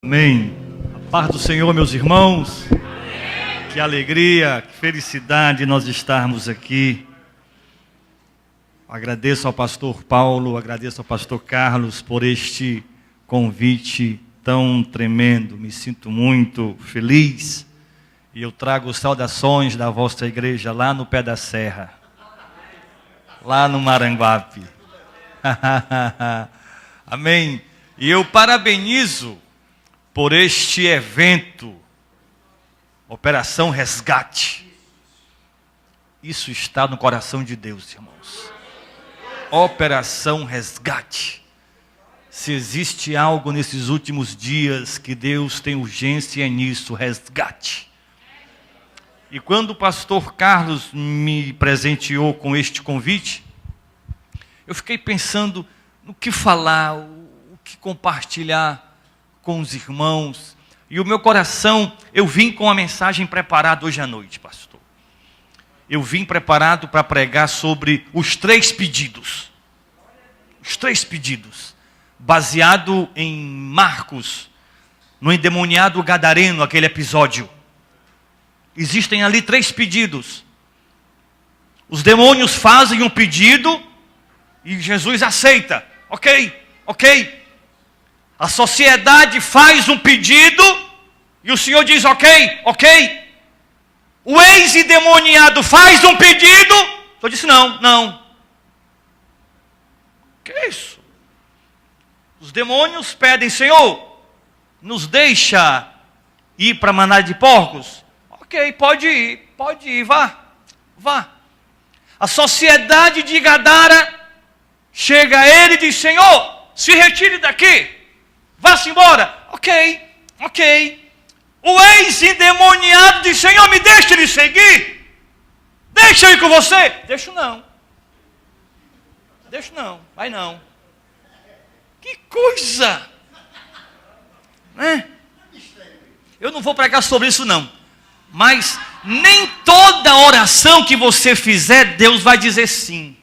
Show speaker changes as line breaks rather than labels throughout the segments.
Amém. A paz do Senhor, meus irmãos. Amém. Que alegria, que felicidade nós estarmos aqui. Agradeço ao pastor Paulo, agradeço ao pastor Carlos por este convite tão tremendo. Me sinto muito feliz e eu trago saudações da vossa igreja lá no pé da serra, lá no Maranguape. Amém. E eu parabenizo por este evento, Operação Resgate. Isso está no coração de Deus, irmãos. Operação Resgate. Se existe algo nesses últimos dias que Deus tem urgência, é nisso, resgate. E quando o pastor Carlos me presenteou com este convite, eu fiquei pensando no que falar, o que compartilhar com os irmãos, e o meu coração, eu vim com a mensagem preparada hoje à noite, pastor. Eu vim preparado para pregar sobre os 3 pedidos. Os 3 pedidos, baseado em Marcos, no endemoniado gadareno, aquele episódio. Existem ali 3 pedidos. Os demônios fazem um pedido e Jesus aceita. Ok. A sociedade faz um pedido e o Senhor diz ok. O ex-endemoniado faz um pedido, o Senhor disse não. Que é isso? Os demônios pedem, Senhor, nos deixa ir para a manada de porcos? Ok, pode ir, vá. A sociedade de Gadara chega a ele e diz, Senhor, se retire daqui. Vá-se embora. Ok. O ex-endemoniado diz, Senhor, me deixa ele seguir. Deixa eu ir com você. Deixa não. Vai não. Que coisa. Né? Eu não vou pregar sobre isso não. Mas nem toda oração que você fizer, Deus vai dizer sim.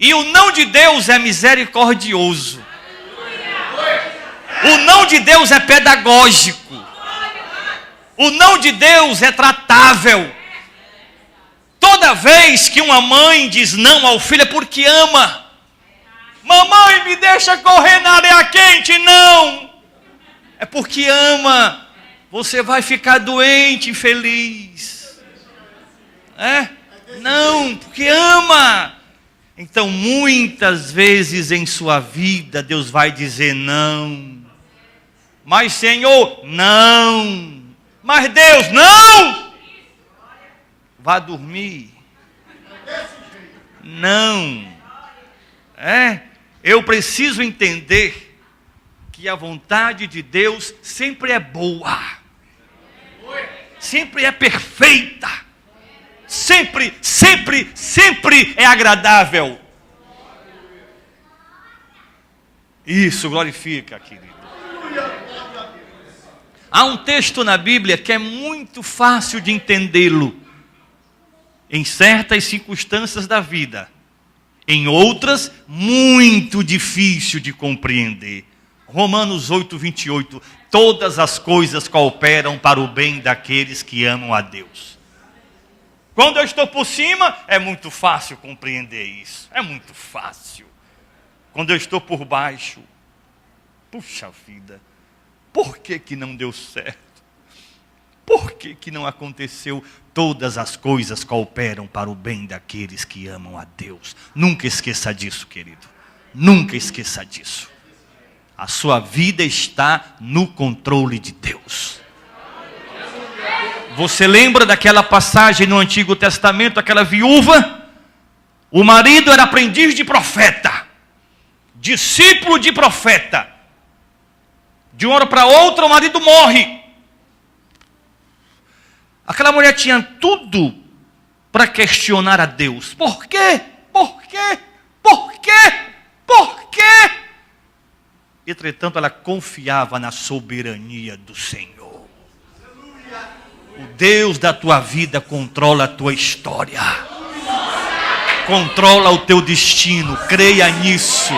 E o não de Deus é misericordioso. O não de Deus é pedagógico. O não de Deus é tratável. Toda vez que uma mãe diz não ao filho é porque ama. Mamãe, me deixa correr na areia quente. Não. É porque ama. Você vai ficar doente, infeliz. Não, porque ama. Então, muitas vezes em sua vida, Deus vai dizer não. Mas, Senhor, não. Mas, Deus, não. Vá dormir. Não. Eu preciso entender que a vontade de Deus sempre é boa. Sempre é perfeita. Sempre é agradável. Isso, glorifica, querido. Há um texto na Bíblia que é muito fácil de entendê-lo em certas circunstâncias da vida. Em outras, muito difícil de compreender. Romanos 8:28. Todas as coisas cooperam para o bem daqueles que amam a Deus. Quando eu estou por cima, é muito fácil compreender isso. É muito fácil. Quando eu estou por baixo, puxa vida, por que não deu certo? Por que não aconteceu? Todas as coisas cooperam para o bem daqueles que amam a Deus. Nunca esqueça disso, querido. Nunca esqueça disso. A sua vida está no controle de Deus. Você lembra daquela passagem no Antigo Testamento, aquela viúva? O marido era aprendiz de profeta, discípulo de profeta. De uma hora para outra o marido morre. Aquela mulher tinha tudo para questionar a Deus. Por quê? Entretanto, ela confiava na soberania do Senhor. O Deus da tua vida controla a tua história. Controla o teu destino. Creia nisso.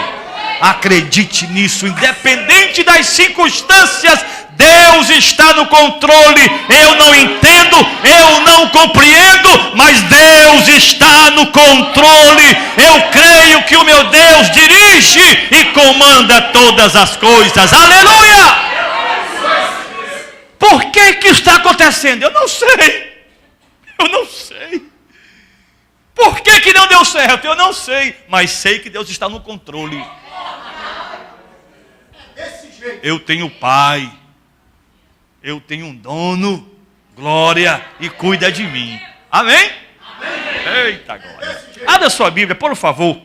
Acredite nisso, independente das circunstâncias, Deus está no controle. Eu não entendo, eu não compreendo, mas Deus está no controle. Eu creio que o meu Deus dirige e comanda todas as coisas. Aleluia! Por que que está acontecendo? Eu não sei. Eu não sei. Por que que não deu certo? Eu não sei. Mas sei que Deus está no controle. Eu tenho pai. Eu tenho um dono. Glória. E cuida de mim. Amém? Amém. Eita glória. Abra sua Bíblia, por favor.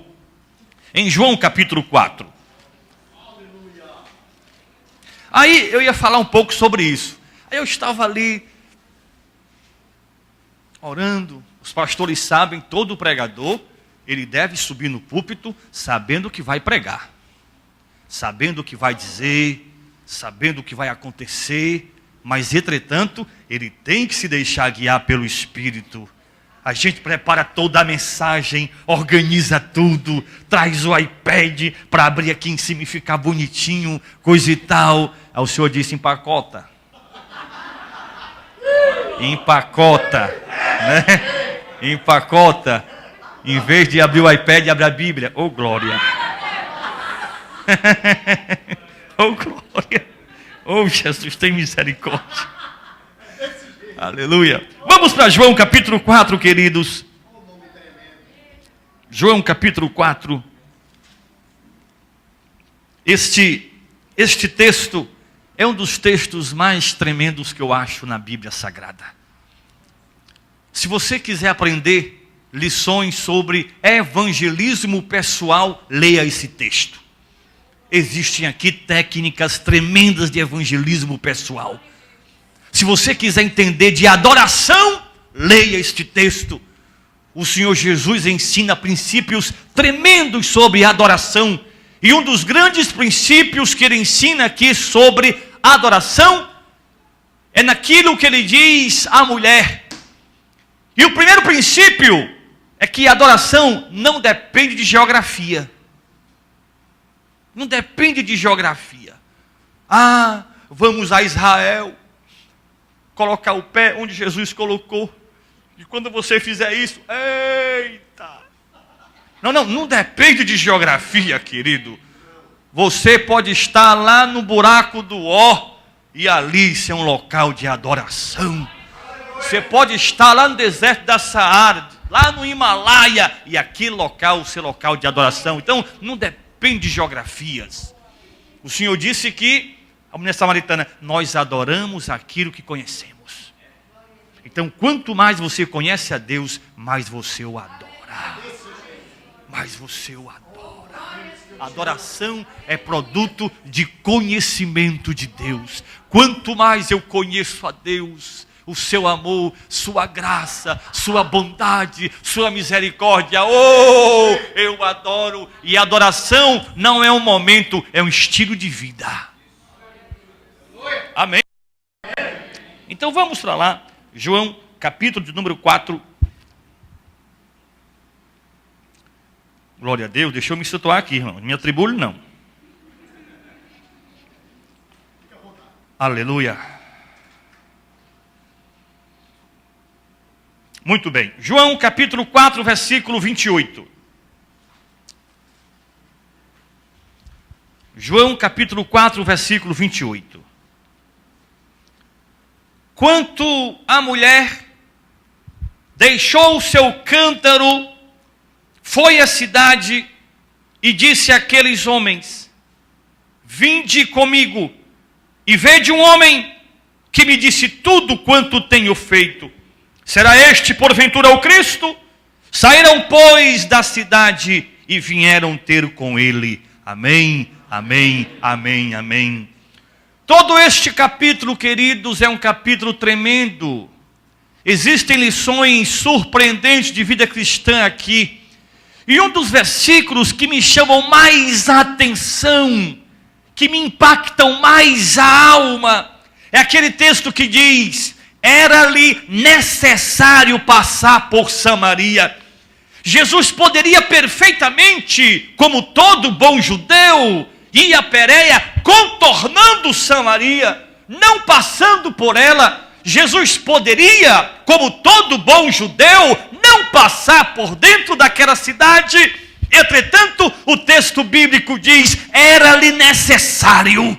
Em João capítulo 4. Aí eu ia falar um pouco sobre isso. Aí eu estava ali orando. Os pastores sabem, todo pregador, ele deve subir no púlpito sabendo o que vai pregar, sabendo o que vai dizer, sabendo o que vai acontecer, mas entretanto, ele tem que se deixar guiar pelo Espírito. A gente prepara toda a mensagem, organiza tudo, traz o iPad para abrir aqui em cima e ficar bonitinho, coisa e tal. Aí o Senhor disse: empacota. Empacota, né? Empacota. Em vez de abrir o iPad, abre a Bíblia. Oh glória. Oh glória. Oh Jesus, tem misericórdia. Aleluia. Vamos para João capítulo 4, queridos. João capítulo 4. Este texto é um dos textos mais tremendos que eu acho na Bíblia Sagrada. Se você quiser aprender lições sobre evangelismo pessoal, leia esse texto. Existem aqui técnicas tremendas de evangelismo pessoal. Se você quiser entender de adoração, leia este texto. O Senhor Jesus ensina princípios tremendos sobre adoração. E um dos grandes princípios que ele ensina aqui sobre adoração é naquilo que ele diz à mulher. E o primeiro princípio é que a adoração não depende de geografia. Não depende de geografia. Ah, vamos a Israel, colocar o pé onde Jesus colocou. E quando você fizer isso, eita! Não depende de geografia, querido. Você pode estar lá no buraco do Ó, e ali ser um local de adoração. Você pode estar lá no deserto da Saara, lá no Himalaia, e aquele local ser local de adoração. Então, não depende de geografias. O Senhor disse que, a mulher samaritana, nós adoramos aquilo que conhecemos. Então, quanto mais você conhece a Deus, mais você o adora. Mais você o adora. Adoração é produto de conhecimento de Deus. Quanto mais eu conheço a Deus, o seu amor, sua graça, sua bondade, sua misericórdia, oh, eu adoro. E adoração não é um momento, é um estilo de vida. Amém? Então vamos para lá, João capítulo de número 4. Glória a Deus, deixa eu me situar aqui, irmão, não me atribulhe não. Aleluia. Muito bem, João capítulo 4, versículo 28. João capítulo 4, versículo 28. Quanto a mulher deixou o seu cântaro, foi à cidade e disse àqueles homens: vinde comigo e vede um homem que me disse tudo quanto tenho feito. Será este porventura o Cristo? Saíram, pois, da cidade e vieram ter com ele. Amém, amém, amém, amém. Todo este capítulo, queridos, é um capítulo tremendo. Existem lições surpreendentes de vida cristã aqui. E um dos versículos que me chamam mais a atenção, que me impactam mais a alma, é aquele texto que diz: era-lhe necessário passar por Samaria. Jesus poderia perfeitamente, como todo bom judeu, ir a Pérea, contornando Samaria, não passando por ela. Jesus poderia, como todo bom judeu, não passar por dentro daquela cidade. Entretanto, o texto bíblico diz, era-lhe necessário.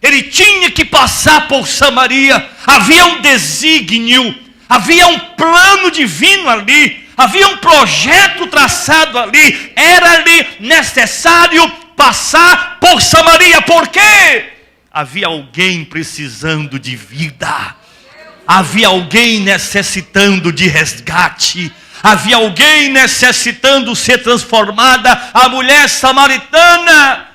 Ele tinha que passar por Samaria. Havia um desígnio, havia um plano divino ali, havia um projeto traçado ali. Era-lhe necessário passar por Samaria. Por quê? Havia alguém precisando de vida. Havia alguém necessitando de resgate. Havia alguém necessitando ser transformada. A mulher samaritana.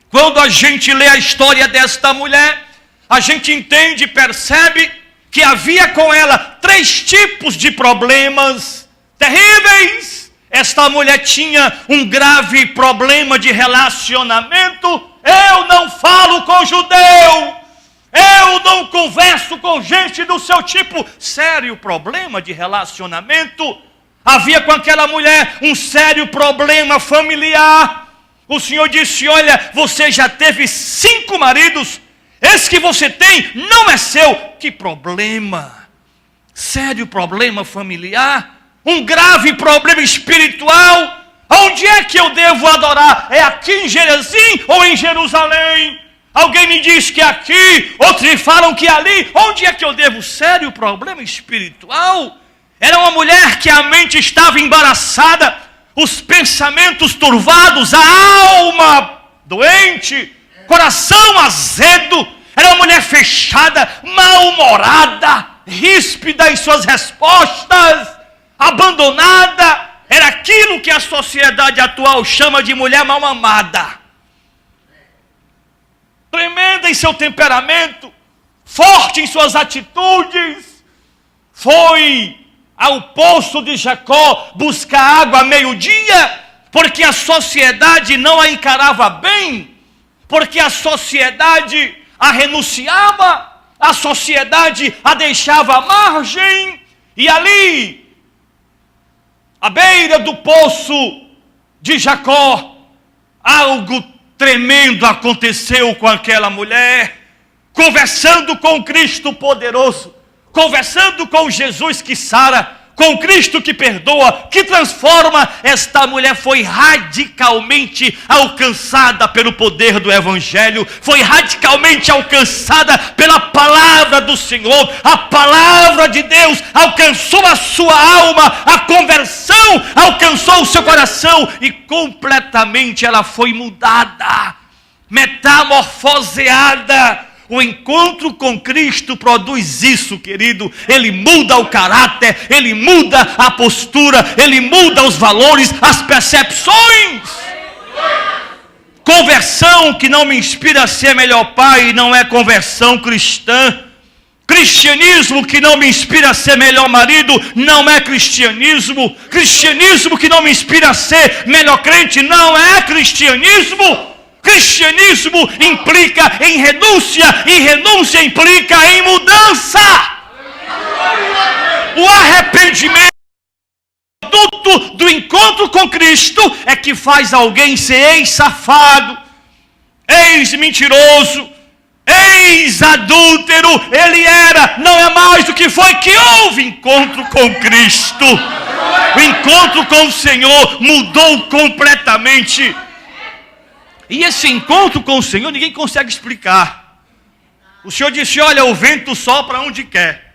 Quando a gente lê a história desta mulher, a gente entende e percebe que havia com ela 3 tipos de problemas terríveis. Esta mulher tinha um grave problema de relacionamento. Eu não falo com judeu. Eu não converso com gente do seu tipo. Sério problema de relacionamento. Havia com aquela mulher um sério problema familiar. O Senhor disse, olha, você já teve 5 maridos. Esse que você tem não é seu. Que problema. Sério problema familiar. Um grave problema espiritual. Onde é que eu devo adorar? É aqui em Gerezim ou em Jerusalém? Alguém me diz que é aqui, outros me falam que é ali. Onde é que eu devo? Sério problema espiritual. Era uma mulher que a mente estava embaraçada, os pensamentos turvados, a alma doente, coração azedo. Era uma mulher fechada, mal-humorada, ríspida em suas respostas, abandonada. Era aquilo que a sociedade atual chama de mulher mal-amada. Tremenda em seu temperamento, forte em suas atitudes. Foi ao poço de Jacó buscar água a meio-dia, porque a sociedade não a encarava bem, porque a sociedade a renunciava, a sociedade a deixava à margem. E ali, à beira do poço de Jacó, algo tremendo aconteceu com aquela mulher. Conversando com Cristo poderoso, conversando com Jesus que sara, com Cristo que perdoa, que transforma, esta mulher foi radicalmente alcançada pelo poder do Evangelho, foi radicalmente alcançada pela palavra do Senhor. A palavra de Deus alcançou a sua alma, a conversão alcançou o seu coração e completamente ela foi mudada, metamorfoseada. O encontro com Cristo produz isso, querido. Ele muda o caráter, ele muda a postura, ele muda os valores, as percepções. Conversão que não me inspira a ser melhor pai não é conversão cristã. Cristianismo que não me inspira a ser melhor marido não é cristianismo. Cristianismo que não me inspira a ser melhor crente não é cristianismo. Cristianismo implica em renúncia, e renúncia implica em mudança. O arrependimento, produto do encontro com Cristo, é que faz alguém ser ex-safado, ex-mentiroso, ex-adúltero. Ele era, não é mais do que foi, que houve encontro com Cristo. O encontro com o Senhor mudou completamente. E esse encontro com o Senhor ninguém consegue explicar. O Senhor disse, olha, o vento sopra onde quer,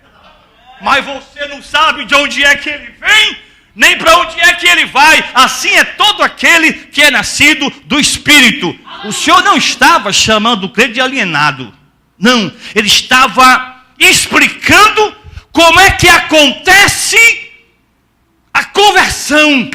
mas você não sabe de onde é que ele vem, nem para onde é que ele vai. Assim é todo aquele que é nascido do Espírito. O Senhor não estava chamando o crente de alienado. Não, ele estava explicando como é que acontece a conversão.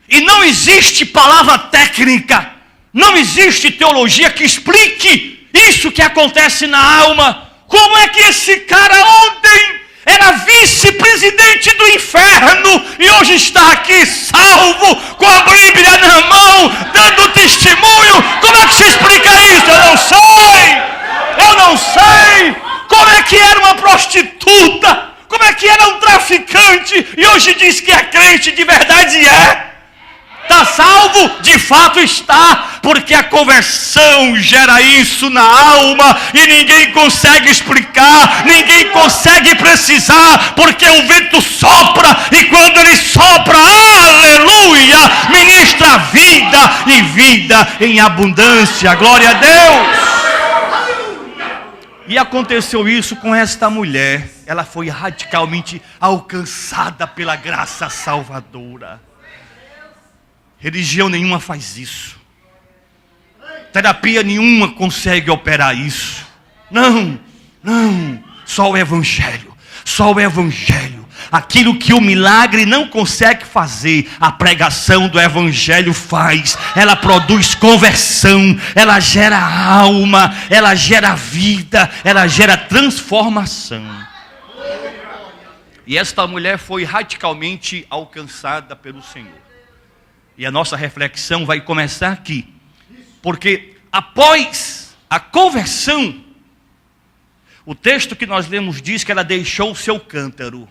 E não existe palavra técnica, não existe teologia que explique isso que acontece na alma. Como é que esse cara ontem era vice-presidente do inferno e hoje está aqui salvo, com a Bíblia na mão, dando testemunho? Como é que se explica isso? Eu não sei. Como é que era uma prostituta? Como é que era um traficante e hoje diz que é crente de verdade fato está, porque a conversão gera isso na alma e ninguém consegue explicar, ninguém consegue precisar, porque o vento sopra e quando ele sopra, aleluia, ministra vida e vida em abundância. Glória a Deus. E aconteceu isso com esta mulher. Ela foi radicalmente alcançada pela graça salvadora. Religião nenhuma faz isso. Terapia nenhuma consegue operar isso. Não, só o Evangelho. Só o Evangelho. Aquilo que o milagre não consegue fazer, a pregação do Evangelho faz. Ela produz conversão, ela gera alma, ela gera vida, ela gera transformação. E esta mulher foi radicalmente alcançada pelo Senhor. E a nossa reflexão vai começar aqui. Porque após a conversão, o texto que nós lemos diz que ela deixou o seu cântaro.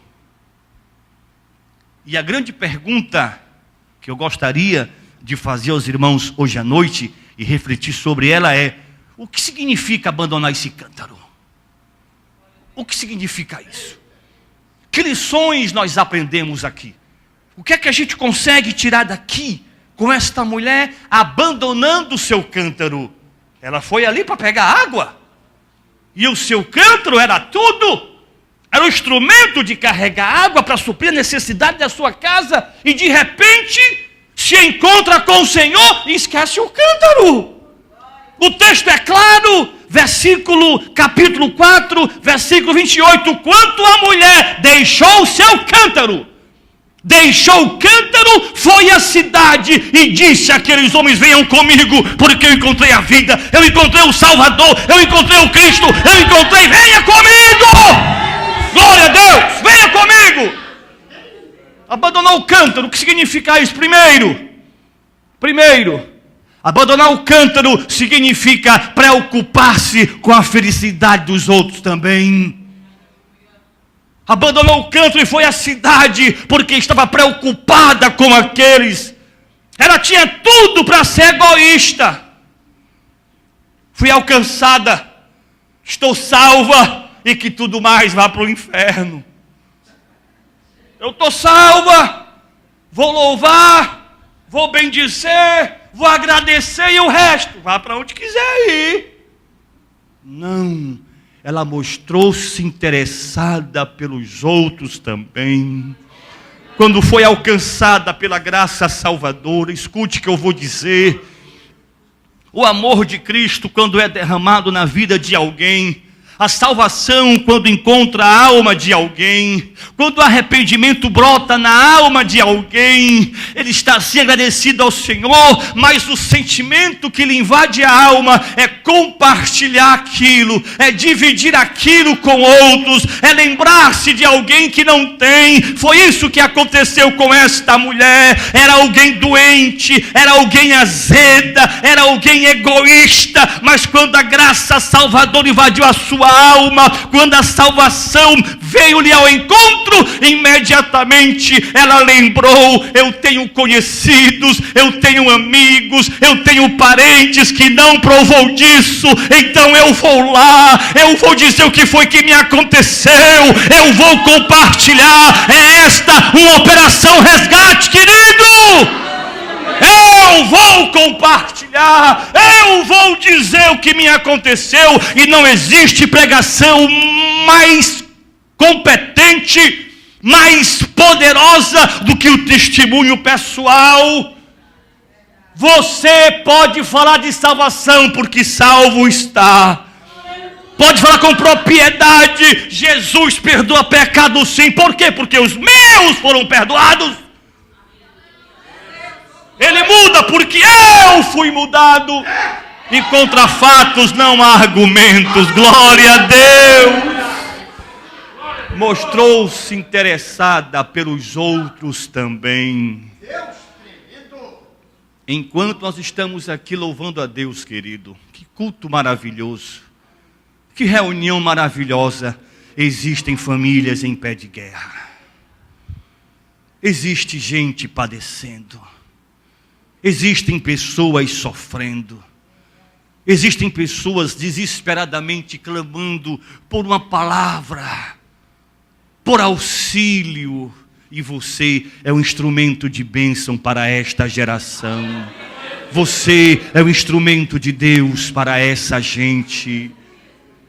E a grande pergunta que eu gostaria de fazer aos irmãos hoje à noite e refletir sobre ela é: o que significa abandonar esse cântaro? O que significa isso? Que lições nós aprendemos aqui? O que é que a gente consegue tirar daqui com esta mulher abandonando o seu cântaro? Ela foi ali para pegar água e o seu cântaro era tudo. Era um instrumento de carregar água para suprir a necessidade da sua casa. E de repente se encontra com o Senhor e esquece o cântaro. O texto é claro, capítulo 4, versículo 28. Quanto a mulher deixou o seu cântaro, deixou o cântaro, foi à cidade e disse àqueles homens: venham comigo, porque eu encontrei a vida, eu encontrei o Salvador, eu encontrei o Cristo, venha comigo! Glória a Deus, venha comigo. Abandonar o cântaro, o que significa isso? Primeiro, abandonar o cântaro significa preocupar-se com a felicidade dos outros também. Abandonou o cântaro e foi à cidade porque estava preocupada com aqueles. Ela tinha tudo para ser egoísta. Fui alcançada, estou salva, e que tudo mais vá para o inferno. Eu estou salva, vou louvar, vou bendizer, vou agradecer, e o resto vá para onde quiser ir. Não, ela mostrou-se interessada pelos outros também. Quando foi alcançada pela graça salvadora, escute o que eu vou dizer. O amor de Cristo, quando é derramado na vida de alguém, a salvação, quando encontra a alma de alguém, quando o arrependimento brota na alma de alguém, ele está assim agradecido ao Senhor, mas o sentimento que lhe invade a alma é compartilhar aquilo, é dividir aquilo com outros, é lembrar-se de alguém que não tem. Foi isso que aconteceu com esta mulher. Era alguém doente, era alguém azeda, era alguém egoísta, mas quando a graça salvadora invadiu a sua alma, quando a salvação veio-lhe ao encontro, imediatamente ela lembrou: eu tenho conhecidos, eu tenho amigos, eu tenho parentes que não provou disso, então eu vou lá, eu vou dizer o que foi que me aconteceu, eu vou compartilhar. É esta uma operação resgate, querido. Eu vou compartilhar, eu vou dizer o que me aconteceu, e não existe pregação mais competente, mais poderosa do que o testemunho pessoal. Você pode falar de salvação porque salvo está. Pode falar com propriedade: Jesus perdoa pecado sim. Por quê? Porque os meus foram perdoados. Ele muda porque eu fui mudado. E contra fatos não há argumentos. Glória a Deus. Mostrou-se interessada pelos outros também. Enquanto nós estamos aqui louvando a Deus, querido, que culto maravilhoso, que reunião maravilhosa. Existem famílias em pé de guerra. Existe gente padecendo. Existem pessoas sofrendo. Existem pessoas desesperadamente clamando por uma palavra, por auxílio. E você é um instrumento de bênção para esta geração. Você é um instrumento de Deus para essa gente.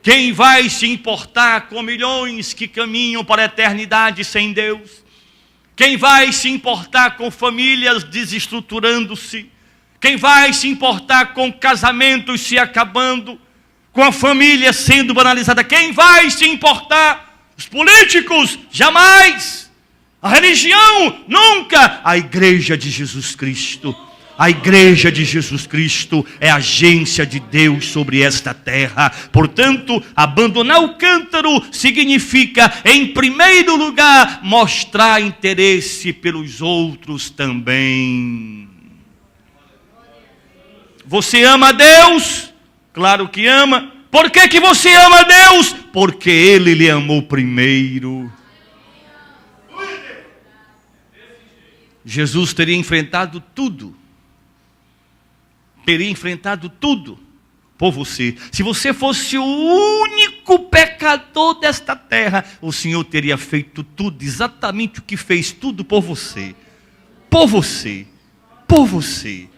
Quem vai se importar com milhões que caminham para a eternidade sem Deus? Quem vai se importar com famílias desestruturando-se? Quem vai se importar com casamentos se acabando? Com a família sendo banalizada? Quem vai se importar? Os políticos? Jamais. A religião? Nunca. A igreja de Jesus Cristo. A igreja de Jesus Cristo é a agência de Deus sobre esta terra. Portanto, abandonar o cântaro significa, em primeiro lugar, mostrar interesse pelos outros também. Você ama a Deus? Claro que ama. Por que você ama a Deus? Porque Ele lhe amou primeiro. Jesus teria enfrentado tudo. Teria enfrentado tudo por você. Se você fosse o único pecador desta terra, o Senhor teria feito tudo, exatamente o que fez, tudo por você. Por você. Por você.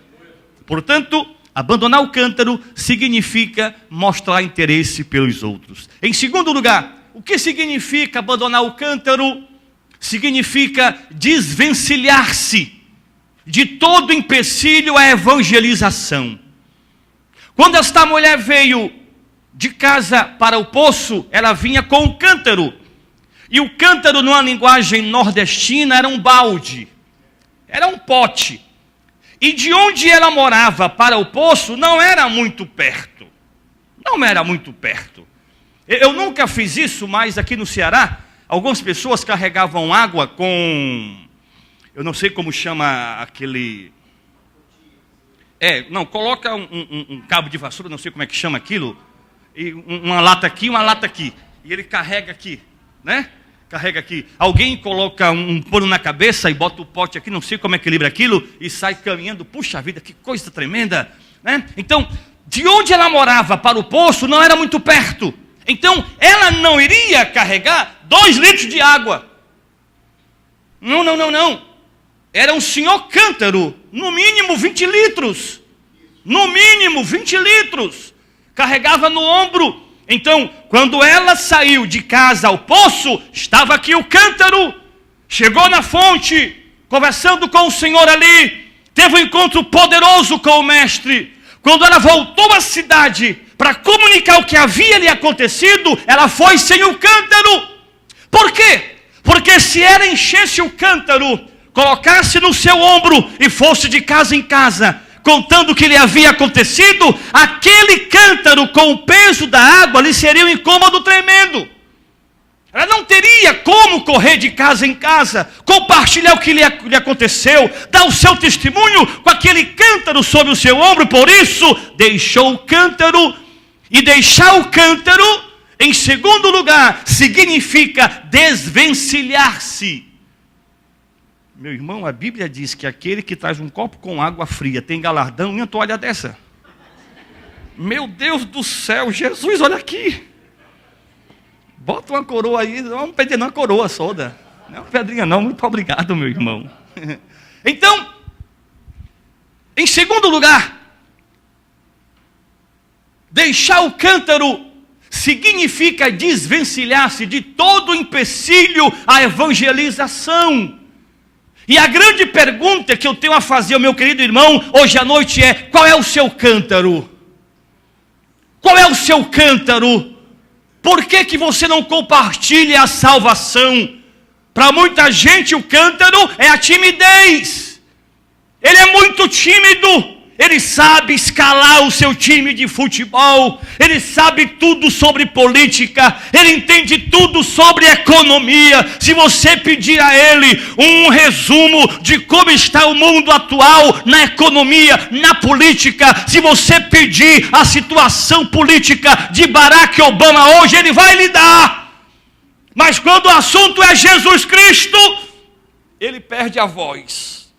Portanto, abandonar o cântaro significa mostrar interesse pelos outros. Em segundo lugar, o que significa abandonar o cântaro? Significa desvencilhar-se de todo empecilho à evangelização. Quando esta mulher veio de casa para o poço, ela vinha com um cântaro. E o cântaro, numa linguagem nordestina, era um balde, era um pote. E de onde ela morava para o poço não era muito perto. Não era muito perto. Eu nunca fiz isso, mas aqui no Ceará, algumas pessoas carregavam água com... Eu não sei como chama aquele... coloca um cabo de vassoura, não sei como é que chama aquilo, e uma lata aqui, uma lata aqui. E ele carrega aqui, né? Carrega aqui. Alguém coloca um pano na cabeça e bota o pote aqui, não sei como equilibra aquilo, e sai caminhando. Puxa vida, que coisa tremenda, né? Então, de onde ela morava para o poço não era muito perto. Então, ela não iria carregar 2 litros de água. Não. Era um senhor cântaro, no mínimo 20 litros. No mínimo 20 litros. Carregava no ombro. Então, quando ela saiu de casa ao poço, estava aqui o cântaro. Chegou na fonte, conversando com o Senhor ali. Teve um encontro poderoso com o mestre. Quando ela voltou à cidade para comunicar o que havia lhe acontecido, ela foi sem o cântaro. Por quê? Porque se ela enchesse o cântaro, colocasse no seu ombro e fosse de casa em casa, contando o que lhe havia acontecido, aquele cântaro com o peso da água lhe seria um incômodo tremendo. Ela não teria como correr de casa em casa, compartilhar o que lhe aconteceu, dar o seu testemunho com aquele cântaro sobre o seu ombro. Por isso, deixou o cântaro. E deixar o cântaro, em segundo lugar, significa desvencilhar-se. Meu irmão, a Bíblia diz que aquele que traz um copo com água fria tem galardão em uma toalha dessa. Meu Deus do céu, Jesus, olha aqui. Bota uma coroa aí, vamos pedir uma coroa soda. Não é uma pedrinha não, muito obrigado, meu irmão. Então, em segundo lugar, deixar o cântaro significa desvencilhar-se de todo empecilho à evangelização. E a grande pergunta que eu tenho a fazer ao meu querido irmão hoje à noite é: qual é o seu cântaro? Qual é o seu cântaro? Por que você não compartilha a salvação? Para muita gente o cântaro é a timidez. Ele é muito tímido. Ele sabe escalar o seu time de futebol, ele sabe tudo sobre política, ele entende tudo sobre economia. Se você pedir a ele um resumo de como está o mundo atual na economia, na política, se você pedir a situação política de Barack Obama hoje, ele vai lhe dar. Mas quando o assunto é Jesus Cristo, ele perde a voz.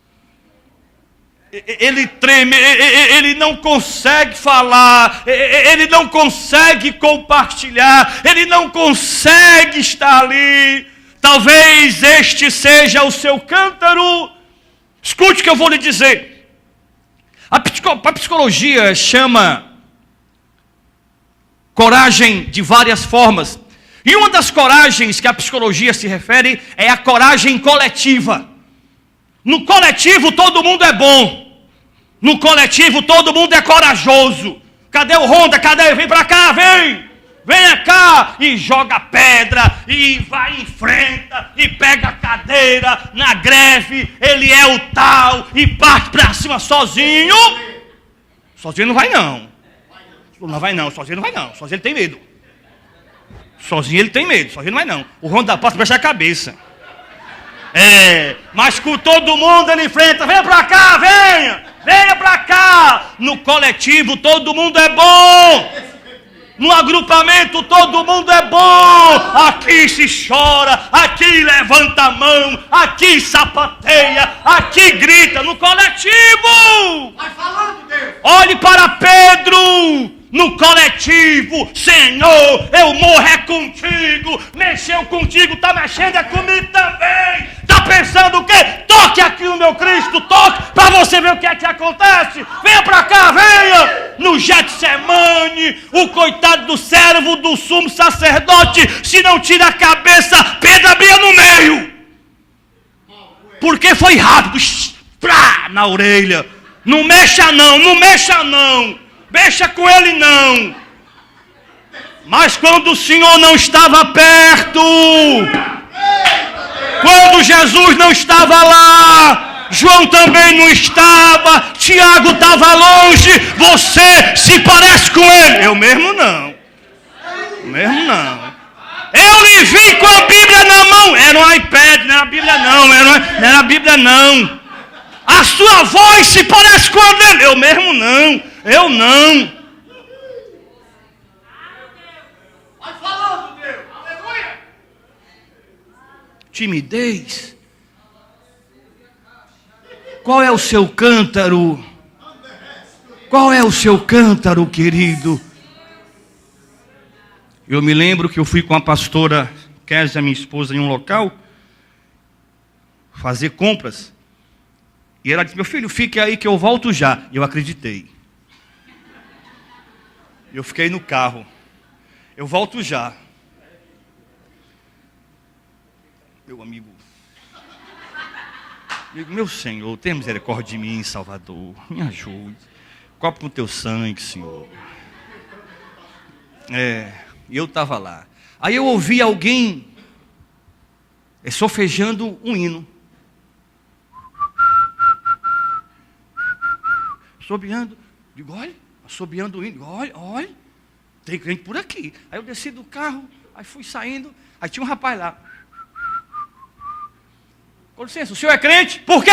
ele treme, ele não consegue falar, ele não consegue compartilhar, ele não consegue estar ali. Talvez este seja o seu cântaro. Escute o que eu vou lhe dizer. A psicologia chama coragem de várias formas. E uma das coragens que a psicologia se refere é a coragem coletiva. No coletivo todo mundo é bom. No coletivo todo mundo é corajoso. Cadê o Honda? Cadê? Vem pra cá, vem! Venha cá! E joga pedra, e vai, enfrenta, e pega a cadeira na greve. Ele é o tal, e parte pra cima sozinho. Sozinho não vai não. Não vai não, sozinho não vai não. Sozinho ele tem medo. Sozinho ele tem medo, sozinho não vai não. O Honda passa pra a cabeça. Mas com todo mundo ele enfrenta. Venha pra cá, venha pra cá. No coletivo todo mundo é bom. No agrupamento todo mundo é bom. Aqui se chora, aqui levanta a mão, aqui sapateia, aqui grita. No coletivo. Vai falando, Deus. Olhe para Pedro. No coletivo, Senhor, eu morro é contigo. Mexeu contigo, está mexendo é comigo também. Está pensando o quê? Toque aqui no meu Cristo, toque, para você ver o que é que acontece. Venha para cá, venha. No Getsemane, o coitado do servo do sumo sacerdote, se não tira a cabeça, pedra bem no meio. Porque foi rápido, na orelha. Não mexa não, não mexa não. Mexa com ele não. Mas quando o Senhor não estava perto, quando Jesus não estava lá, João também não estava, Tiago estava longe, você se parece com ele. Eu mesmo não. Eu lhe vi com a Bíblia na mão. Era um iPad, não era a Bíblia não. Não era a Bíblia não. A sua voz se parece com a dele. Eu mesmo não. Eu não. Vai falando, Deus. Aleluia. Timidez. Qual é o seu cântaro? Qual é o seu cântaro, querido? Eu me lembro que eu fui com a pastora Kézia, minha esposa, em um local fazer compras. E ela disse: meu filho, fique aí que eu volto já. E eu acreditei. Eu fiquei no carro. Eu volto já. Meu amigo, meu Senhor, tenha misericórdia de mim, Salvador. Me ajude. Cobre com teu sangue, Senhor. E eu estava lá. Aí eu ouvi alguém solfejando um hino. Assobiando. Digo, olha, assobiando o hino. Olha, tem crente por aqui. Aí eu desci do carro, aí fui saindo, aí tinha um rapaz lá. Com licença, o senhor é crente? Por quê?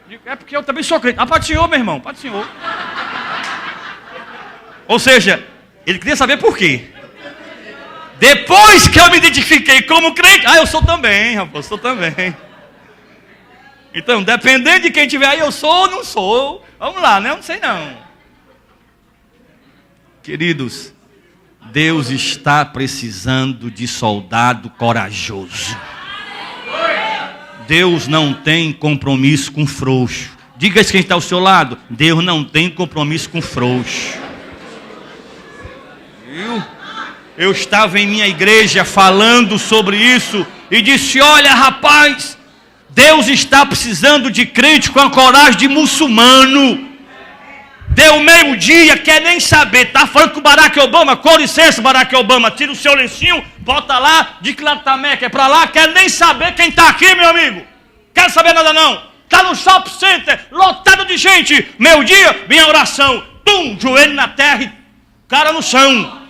Digo, é porque eu também sou crente. Ah, pode senhor, meu irmão, pode senhor. Ou seja, ele queria saber por quê. Depois que eu me identifiquei como crente, eu sou também, rapaz, eu sou também. Então, dependendo de quem tiver aí, eu sou ou não sou. Vamos lá, né? Eu não sei não. Queridos, Deus está precisando de soldado corajoso. Deus não tem compromisso com frouxo. Diga isso quem está ao seu lado. Deus não tem compromisso com frouxo. Eu estava em minha igreja falando sobre isso e disse: olha, rapaz, Deus está precisando de crente com a coragem de muçulmano. Deu meio-dia, quer nem saber. Está falando com o Barack Obama. Com licença, Barack Obama. Tira o seu lencinho, bota lá, de que lado está a Meca? É para lá, quer nem saber quem está aqui, meu amigo. Quero saber nada não. Está no shopping center, lotado de gente. Meio-dia, minha oração. Tum, joelho na terra e cara no chão.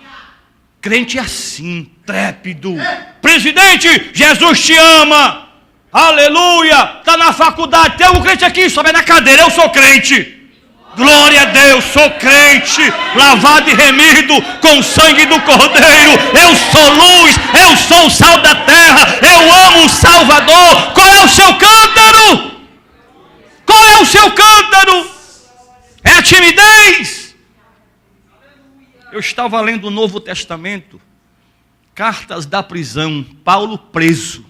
Crente assim, trépido. Presidente, Jesus te ama. Aleluia. Está na faculdade. Tem algum crente aqui? Sobe na cadeira, eu sou crente. Glória a Deus, sou crente, lavado e remido com o sangue do Cordeiro. Eu sou luz, eu sou o sal da terra, eu amo o Salvador. Qual é o seu cântaro? Qual é o seu cântaro? É a timidez? Eu estava lendo o Novo Testamento, cartas da prisão, Paulo preso.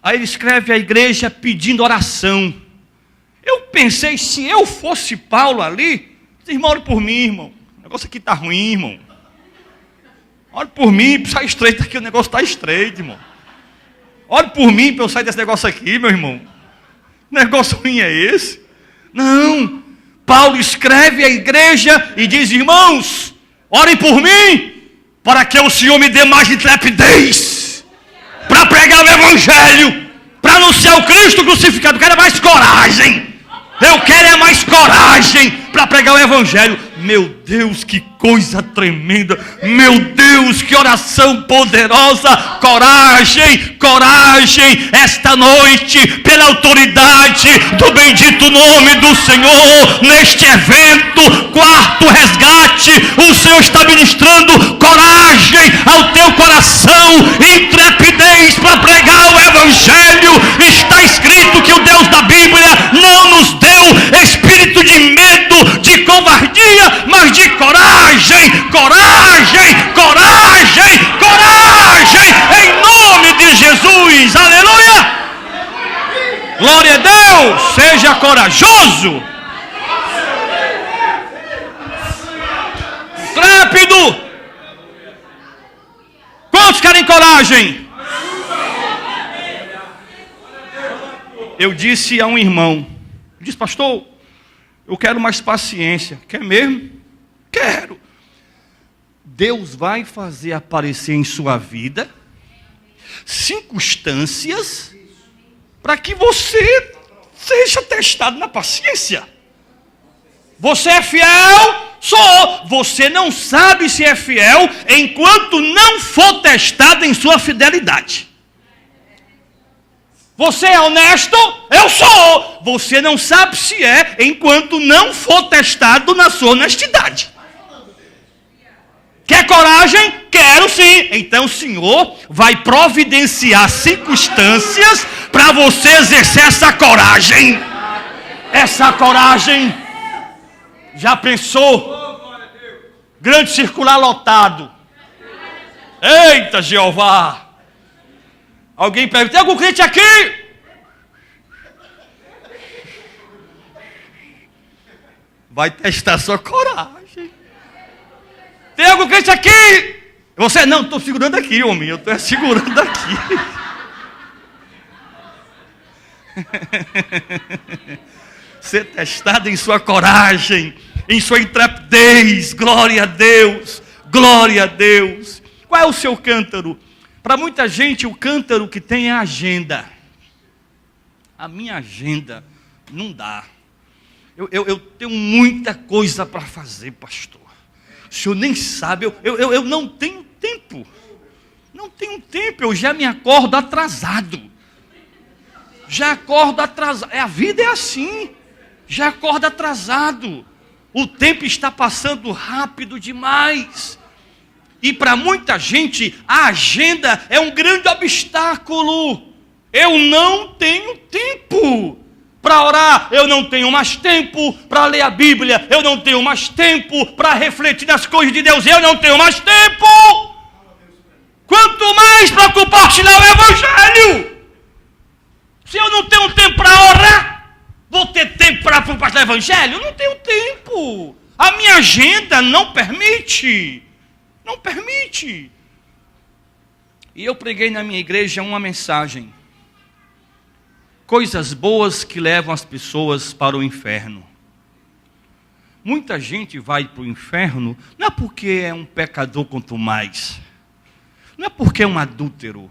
Aí ele escreve à igreja pedindo oração. Eu pensei, se eu fosse Paulo ali, irmão, ore por mim, irmão. O negócio aqui está ruim, irmão. Ore por mim, para sair estreito aqui, o negócio está estreito, irmão. Ore por mim para eu sair desse negócio aqui, meu irmão. Que negócio ruim é esse? Não. Paulo escreve à igreja e diz, irmãos, orem por mim, para que o Senhor me dê mais intrepidez, para pregar o Evangelho, para anunciar o Cristo crucificado. Eu quero mais coragem. Eu quero é mais coragem para pregar o Evangelho. Meu Deus, que coisa tremenda. Meu Deus, que oração poderosa. Coragem, coragem. Esta noite, pela autoridade do bendito nome do Senhor, neste evento, quarto resgate, o Senhor está ministrando coragem ao teu coração, intrepidez para pregar o Evangelho. Está escrito que o Deus da Bíblia não nos deu espírito de medo, de covardia, mas de coragem, coragem, coragem, coragem, em nome de Jesus, aleluia! Glória a Deus, seja corajoso, intrépido. Quantos querem coragem? Eu disse a um irmão, disse, pastor, eu quero mais paciência. Quer mesmo? Quero. Deus vai fazer aparecer em sua vida circunstâncias para que você seja testado na paciência. Você é fiel? Sou. Você não sabe se é fiel enquanto não for testado em sua fidelidade. Você é honesto? Eu sou. Você não sabe se é enquanto não for testado na sua honestidade. Quer coragem? Quero sim. Então o Senhor vai providenciar circunstâncias para você exercer essa coragem. Essa coragem. Já pensou? Grande circular lotado. Eita, Jeová. Alguém pergunta, tem algum crente aqui? Vai testar sua coragem. Tem algum crente aqui? Você, não, estou segurando aqui, homem. Eu estou segurando aqui. Ser testado em sua coragem, em sua intrepidez. Glória a Deus. Glória a Deus. Qual é o seu cântaro? Para muita gente, o cântaro que tem é a agenda. A minha agenda não dá. Eu tenho muita coisa para fazer, pastor. O senhor nem sabe, eu não tenho tempo. Não tenho tempo, eu já me acordo atrasado. Já acordo atrasado. A vida é assim. Já acordo atrasado. O tempo está passando rápido demais. E para muita gente, a agenda é um grande obstáculo. Eu não tenho tempo para orar, eu não tenho mais tempo para ler a Bíblia, eu não tenho mais tempo para refletir nas coisas de Deus, eu não tenho mais tempo. Quanto mais para compartilhar o Evangelho. Se eu não tenho tempo para orar, vou ter tempo para compartilhar o Evangelho? Eu não tenho tempo. A minha agenda não permite. Não permite. E eu preguei na minha igreja uma mensagem. Coisas boas que levam as pessoas para o inferno. Muita gente vai para o inferno, não é porque é um pecador quanto mais. Não é porque é um adúltero.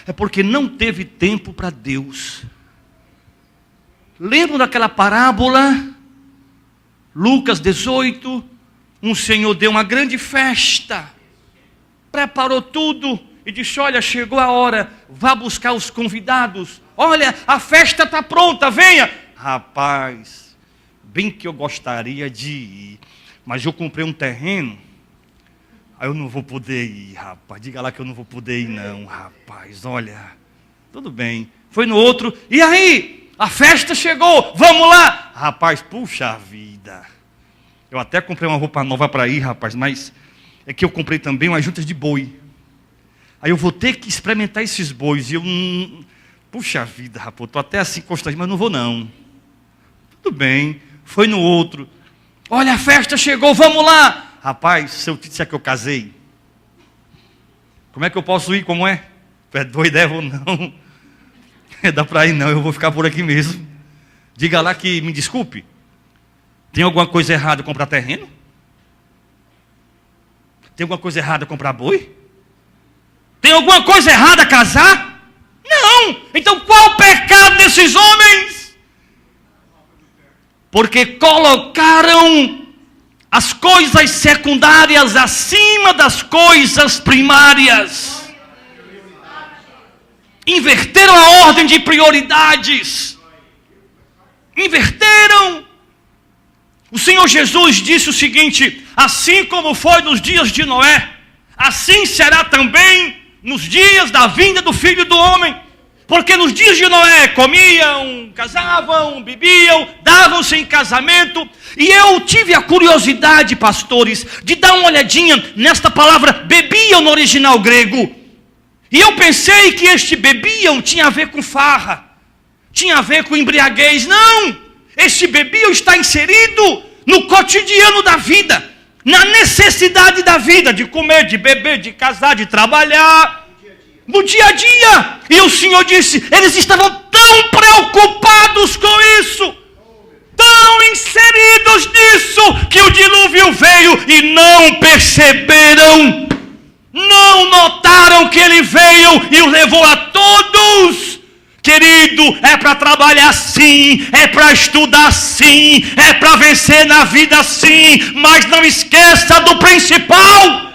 É porque não teve tempo para Deus. Lembram daquela parábola? Lucas 18. Um senhor deu uma grande festa, preparou tudo e disse, olha, chegou a hora, vá buscar os convidados, olha, a festa está pronta, venha. Rapaz, bem que eu gostaria de ir, mas eu comprei um terreno, aí eu não vou poder ir, rapaz. Diga lá que eu não vou poder ir não, rapaz. Olha, tudo bem. Foi no outro, e aí? A festa chegou, vamos lá. Rapaz, puxa vida. Eu até comprei uma roupa nova para ir, rapaz, mas é que eu comprei também umas juntas de boi. Aí eu vou ter que experimentar esses bois. E eu, puxa vida, rapaz, estou até assim constrangido, mas não vou não. Tudo bem, foi no outro. Olha, a festa chegou, vamos lá. Rapaz, se eu te disser que eu casei, como é que eu posso ir, como é? Tu é doido, é ou não? Dá para ir não, eu vou ficar por aqui mesmo. Diga lá que me desculpe. Tem alguma coisa errada comprar terreno? Tem alguma coisa errada comprar boi? Tem alguma coisa errada casar? Não! Então qual o pecado desses homens? Porque colocaram as coisas secundárias acima das coisas primárias. Inverteram a ordem de prioridades. Inverteram. O Senhor Jesus disse o seguinte: assim como foi nos dias de Noé, assim será também nos dias da vinda do Filho do Homem. Porque nos dias de Noé comiam, casavam, bebiam, davam-se em casamento. E eu tive a curiosidade, pastores, de dar uma olhadinha nesta palavra bebiam no original grego. E eu pensei que este bebiam tinha a ver com farra, tinha a ver com embriaguez. Não! Este bebiam está inserido no cotidiano da vida, na necessidade da vida, de comer, de beber, de casar, de trabalhar, no dia a dia. E o Senhor disse, eles estavam tão preocupados com isso, tão inseridos nisso, que o dilúvio veio e não perceberam, não notaram que ele veio e o levou a todos. Querido, é para trabalhar sim, é para estudar sim, é para vencer na vida sim, mas não esqueça do principal,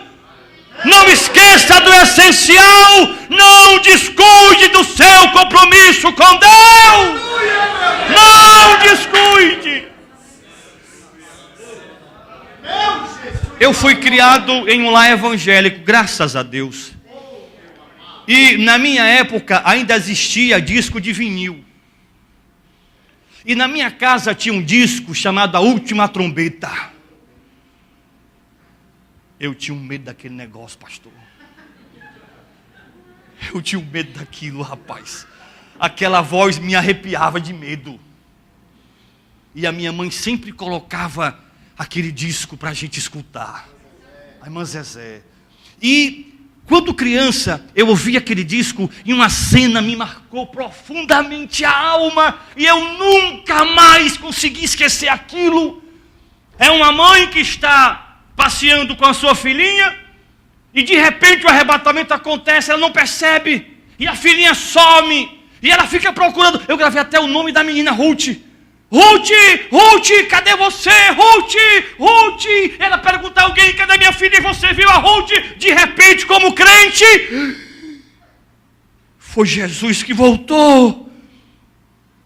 não esqueça do essencial, não descuide do seu compromisso com Deus, não descuide. Eu fui criado em um lar evangélico, graças a Deus. E na minha época ainda existia disco de vinil. E na minha casa tinha um disco chamado A Última Trombeta. Eu tinha um medo daquele negócio, pastor. Eu tinha um medo daquilo, rapaz. Aquela voz me arrepiava de medo. E a minha mãe sempre colocava aquele disco para a gente escutar. A irmã Zezé. E quando criança, eu ouvi aquele disco e uma cena me marcou profundamente a alma. E eu nunca mais consegui esquecer aquilo. É uma mãe que está passeando com a sua filhinha e de repente o arrebatamento acontece, ela não percebe. E a filhinha some e ela fica procurando. Eu gravei até o nome da menina, Ruth. Ruth, Ruth, cadê você? Ruth, Ruth. Ela pergunta a alguém, cadê minha filha? E você viu a Ruth? De repente, como crente, foi Jesus que voltou.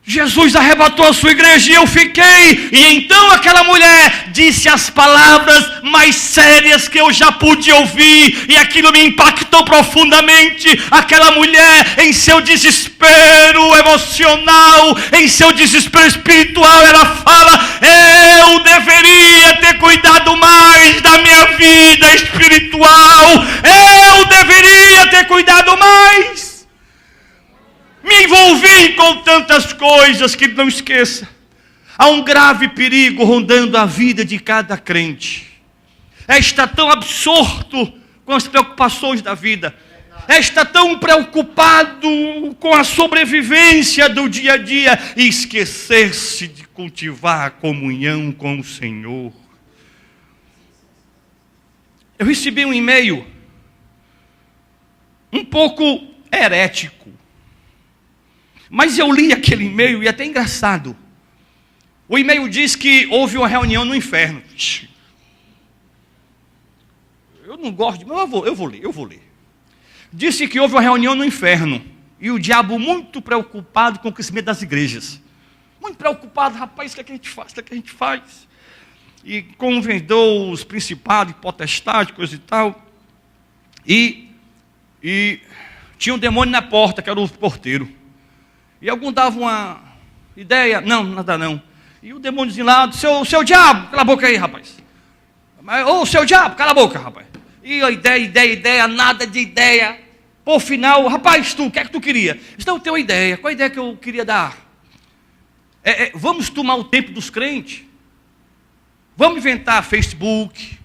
Jesus arrebatou a sua igreja e eu fiquei. E então aquela mulher disse as palavras mais sérias que eu já pude ouvir. E aquilo me impactou profundamente. Aquela mulher, em seu desespero emocional, em seu desespero espiritual, ela fala: eu deveria ter cuidado mais da minha vida espiritual. Eu deveria ter cuidado mais. Me envolvi com tantas coisas que, não esqueça, há um grave perigo rondando a vida de cada crente. Está tão absorto com as preocupações da vida, está tão preocupado com a sobrevivência do dia a dia e esquecer-se de cultivar a comunhão com o Senhor. Eu recebi um e-mail um pouco herético. Mas eu li aquele e-mail e é até engraçado. O e-mail diz que houve uma reunião no inferno. Eu não gosto de... Mas eu vou ler. Disse que houve uma reunião no inferno. E o diabo muito preocupado com o crescimento das igrejas. Muito preocupado, rapaz, o que é que a gente faz? O que é que a gente faz? E convidou os principados, potestades, coisa e tal. E tinha um demônio na porta, que era o porteiro. E algum dava uma ideia, não, nada não. E o demôniozinho lá, seu diabo, cala a boca aí, rapaz. Ô, seu diabo, cala a boca, rapaz. E a ideia, nada de ideia. Por final, rapaz, o que é que tu queria? Então eu tenho uma ideia. Qual a ideia que eu queria dar? Vamos tomar o tempo dos crentes. Vamos inventar Facebook.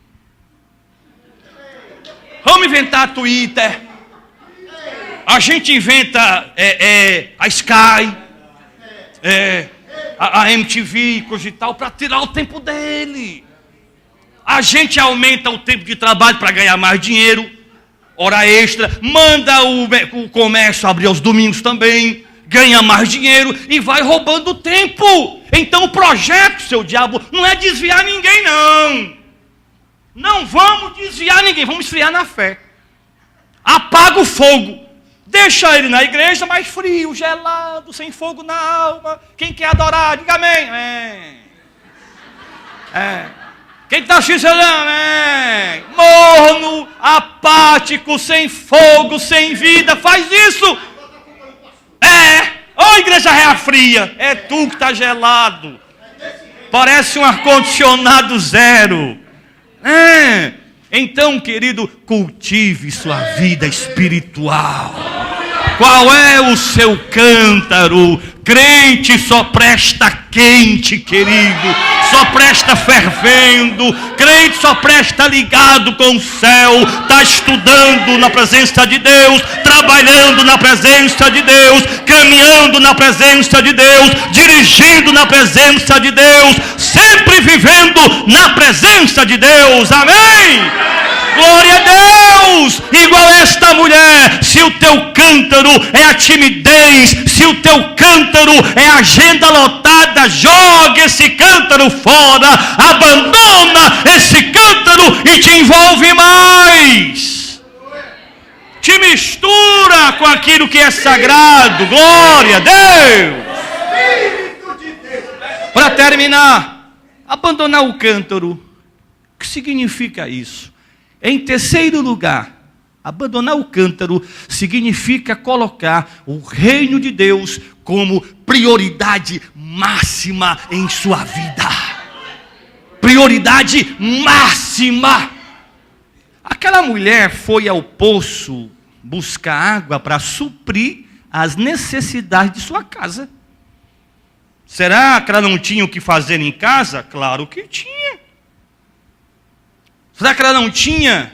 Vamos inventar Twitter. A gente inventa a Sky, a MTV, coisa e tal, para tirar o tempo dele. A gente aumenta o tempo de trabalho para ganhar mais dinheiro, hora extra, manda o comércio abrir aos domingos também, ganha mais dinheiro e vai roubando o tempo. Então o projeto, seu diabo, não é desviar ninguém, não. Não vamos desviar ninguém, vamos esfriar na fé. Apaga o fogo. Deixa ele na igreja mais frio, gelado, sem fogo na alma. Quem quer adorar, diga amém. Quem está xixelando, amém. Morno, apático, sem fogo, sem vida, faz isso. Ô igreja reia fria, é tu que está gelado. Parece um ar-condicionado zero. Então, querido, cultive sua vida espiritual. Qual é o seu cântaro? Crente só presta quente, querido. Só presta fervendo. Crente só presta ligado com o céu. Está estudando na presença de Deus, trabalhando na presença de Deus, caminhando na presença de Deus, dirigindo na presença de Deus, sempre vivendo na presença de Deus. Amém? Glória a Deus! Igual esta mulher, se o teu cântaro é a timidez, se o teu cântaro é a agenda lotada, joga esse cântaro fora, abandona esse cântaro e te envolve mais. Te mistura com aquilo que é sagrado. Glória a Deus! Para terminar, abandonar o cântaro. O que significa isso? Em terceiro lugar, abandonar o cântaro significa colocar o reino de Deus como prioridade máxima em sua vida. Prioridade máxima. Aquela mulher foi ao poço buscar água para suprir as necessidades de sua casa. Será que ela não tinha o que fazer em casa? Claro que tinha. Será que ela não tinha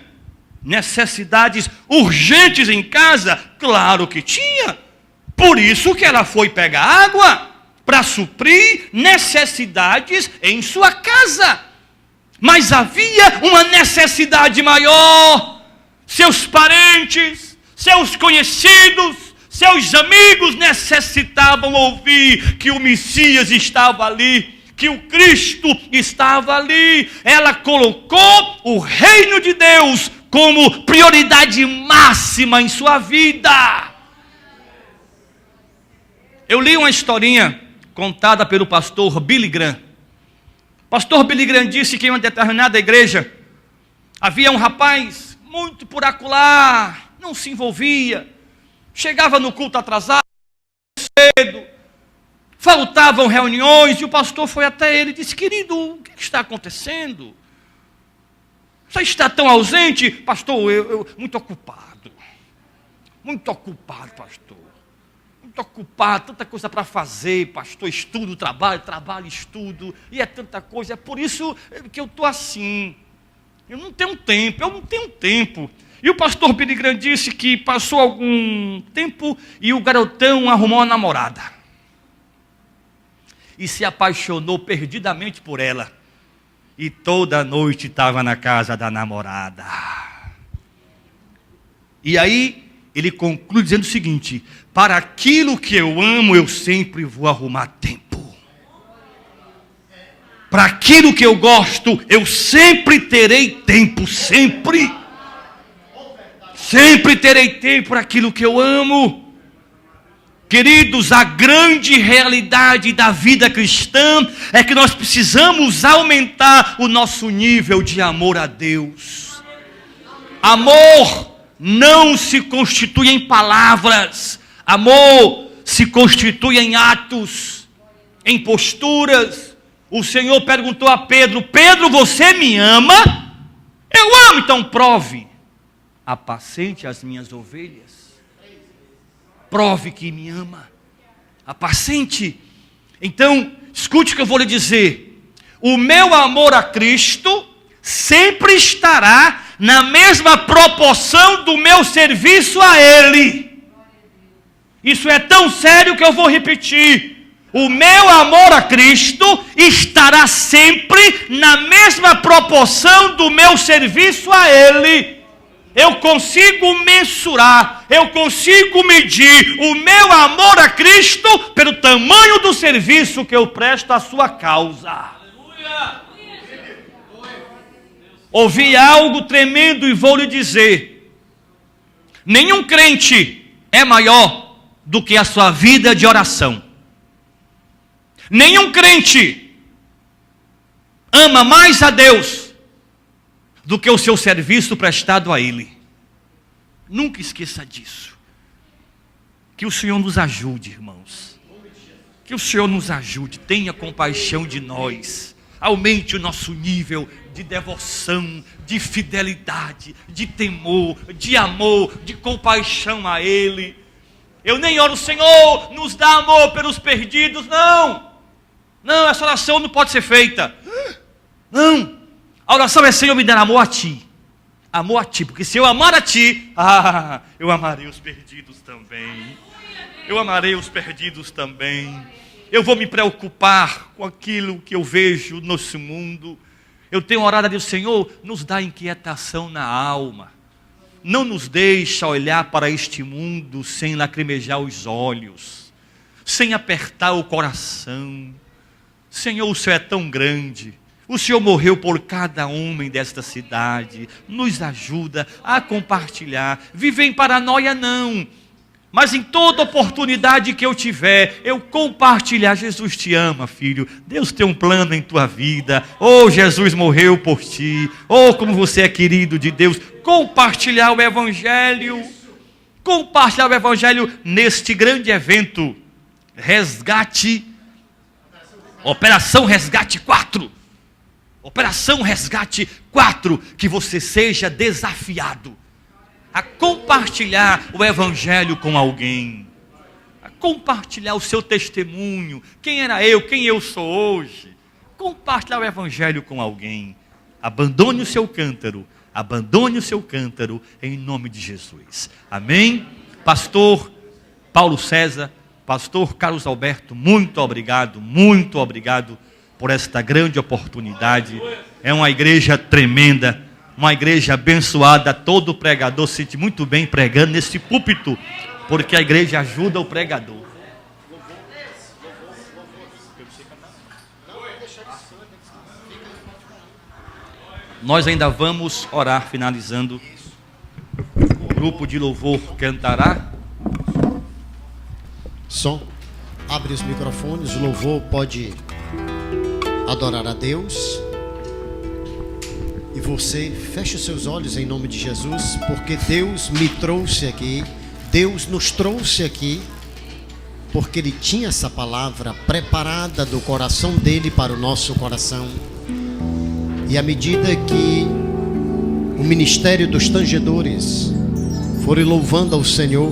necessidades urgentes em casa? Claro que tinha. Por isso que ela foi pegar água para suprir necessidades em sua casa. Mas havia uma necessidade maior. Seus parentes, seus conhecidos, seus amigos necessitavam ouvir que o Messias estava ali, que o Cristo estava ali. Ela colocou o reino de Deus como prioridade máxima em sua vida. Eu li uma historinha contada pelo pastor Billy Graham. O pastor Billy Graham disse que em uma determinada igreja havia um rapaz muito por acolá, não se envolvia, chegava no culto atrasado, cedo, faltavam reuniões, e o pastor foi até ele e disse: querido, o que está acontecendo? Você está tão ausente? Pastor, eu muito ocupado, pastor, muito ocupado, tanta coisa para fazer, pastor, estudo, trabalho, estudo, e é tanta coisa, é por isso que eu estou assim, eu não tenho tempo. E o pastor Billy Graham disse que passou algum tempo e o garotão arrumou uma namorada. E se apaixonou perdidamente por ela. E toda noite estava na casa da namorada. E aí ele conclui dizendo o seguinte: para aquilo que eu amo, eu sempre vou arrumar tempo. Para aquilo que eu gosto, eu sempre terei tempo, sempre terei tempo para aquilo que eu amo. Queridos, a grande realidade da vida cristã é que nós precisamos aumentar o nosso nível de amor a Deus. Amor não se constitui em palavras, amor se constitui em atos, em posturas. O Senhor perguntou a Pedro: Pedro, você me ama? Eu amo, então prove. Apacente as minhas ovelhas. Prove que me ama. Apacente. Então, escute o que eu vou lhe dizer. O meu amor a Cristo sempre estará na mesma proporção do meu serviço a Ele. Isso é tão sério que eu vou repetir. O meu amor a Cristo estará sempre na mesma proporção do meu serviço a Ele. Eu consigo mensurar, eu consigo medir o meu amor a Cristo pelo tamanho do serviço que eu presto à sua causa. Ouvi algo tremendo e vou lhe dizer: nenhum crente é maior do que a sua vida de oração. Nenhum crente ama mais a Deus do que o seu serviço prestado a Ele. Nunca esqueça disso. Que o Senhor nos ajude, irmãos. Que o Senhor nos ajude, tenha compaixão de nós. Aumente o nosso nível de devoção, de fidelidade, de temor, de amor, de compaixão a Ele. Eu nem oro: Senhor, nos dá amor pelos perdidos. Não, essa oração não pode ser feita. Não, a oração é: Senhor, me dá amor a Ti. Amor a Ti, porque se eu amar a Ti, eu amarei os perdidos também. Eu amarei os perdidos também. Eu vou me preocupar com aquilo que eu vejo no nosso mundo. Eu tenho orado a Deus: Senhor, nos dá inquietação na alma. Não nos deixa olhar para este mundo sem lacrimejar os olhos, sem apertar o coração. Senhor, o Senhor é tão grande. O Senhor morreu por cada homem desta cidade. Nos ajuda a compartilhar. Viver em paranoia não, mas em toda oportunidade que eu tiver, eu compartilhar. Jesus te ama, filho. Deus tem um plano em tua vida. Oh, Jesus morreu por ti. Oh, como você é querido de Deus. Compartilhar o Evangelho. Compartilhar o Evangelho neste grande evento. Resgate. Operação Resgate 4. Operação Resgate 4. Que você seja desafiado a compartilhar o Evangelho com alguém, a compartilhar o seu testemunho, quem era eu, quem eu sou hoje. Compartilhar o Evangelho com alguém. Abandone o seu cântaro em nome de Jesus. Amém? Pastor Paulo César, Pastor Carlos Alberto, muito obrigado por esta grande oportunidade. É uma igreja tremenda, uma igreja abençoada. Todo pregador se sente muito bem pregando nesse púlpito, porque a igreja ajuda o pregador. Nós ainda vamos orar, finalizando. O grupo de louvor cantará.
Som. Abre os microfones, o louvor pode adorar a Deus. E você feche os seus olhos em nome de Jesus, porque Deus me trouxe aqui, Deus nos trouxe aqui, porque Ele tinha essa palavra preparada do coração dEle para o nosso coração. E à medida que o ministério dos tangedores forem louvando ao Senhor,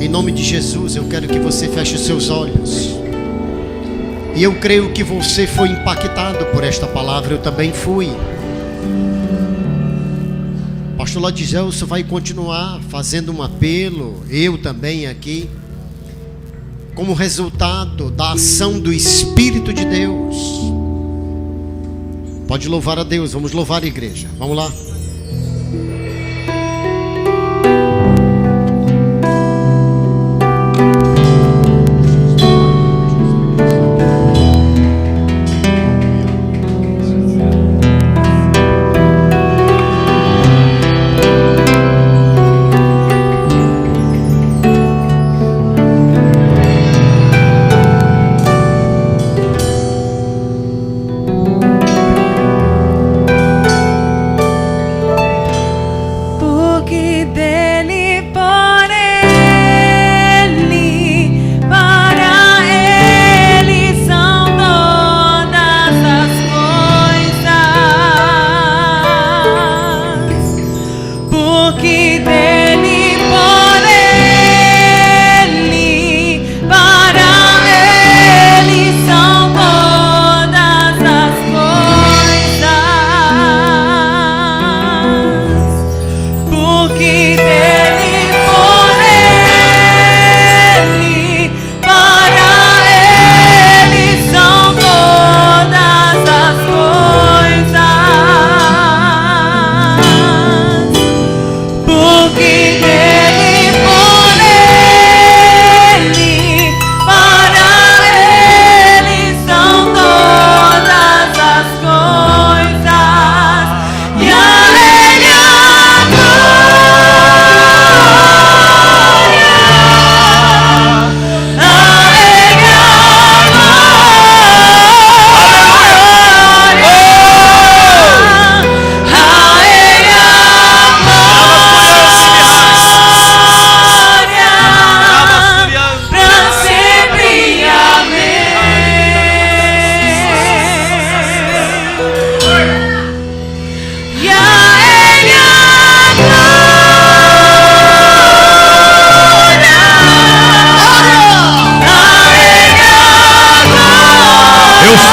em nome de Jesus, eu quero que você feche os seus olhos. E eu creio que você foi impactado por esta palavra, eu também fui. Pastor Ladigelson vai continuar fazendo um apelo, eu também aqui, como resultado da ação do Espírito de Deus. Pode louvar a Deus, vamos louvar a igreja, vamos lá.